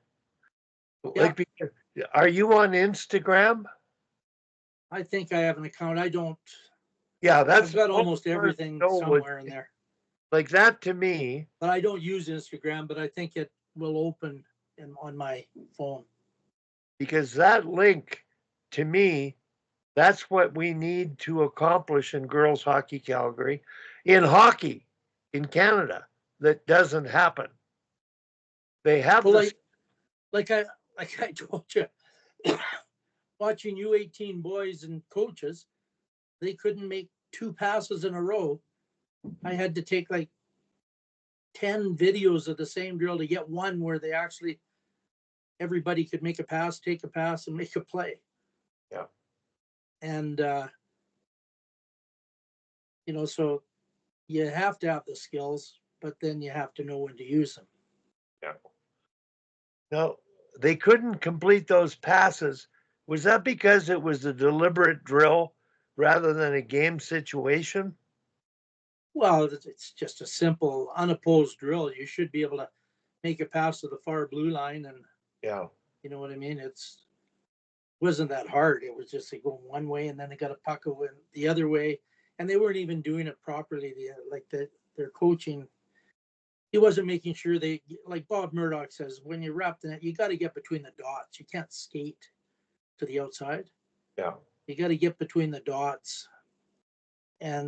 Yeah. Like, are you on Instagram? I think I have an account. I don't. Yeah, I've got almost everything somewhere in there. Like that to me. But I don't use Instagram, but I think it will open on my phone. Because that link, to me, that's what we need to accomplish in girls hockey Calgary, in hockey in Canada. That doesn't happen. They have like I told you, watching U18 boys and coaches, they couldn't make 2 passes in a row. I had to take like 10 videos of the same drill to get one where they actually, everybody could make a pass, take a pass, and make a play. Yeah. And so you have to have the skills, but then you have to know when to use them. Yeah. No, they couldn't complete those passes. Was that because it was a deliberate drill rather than a game situation? Well, it's just a simple unopposed drill. You should be able to make a pass to the far blue line, and you know what I mean? Wasn't that hard. It was just they go one way and then they got a puck over the other way, and they weren't even doing it properly. Their coaching, he wasn't making sure they, like Bob Murdoch says, when you wrap the net, you got to get between the dots. You can't skate to the outside. Yeah. You got to get between the dots. And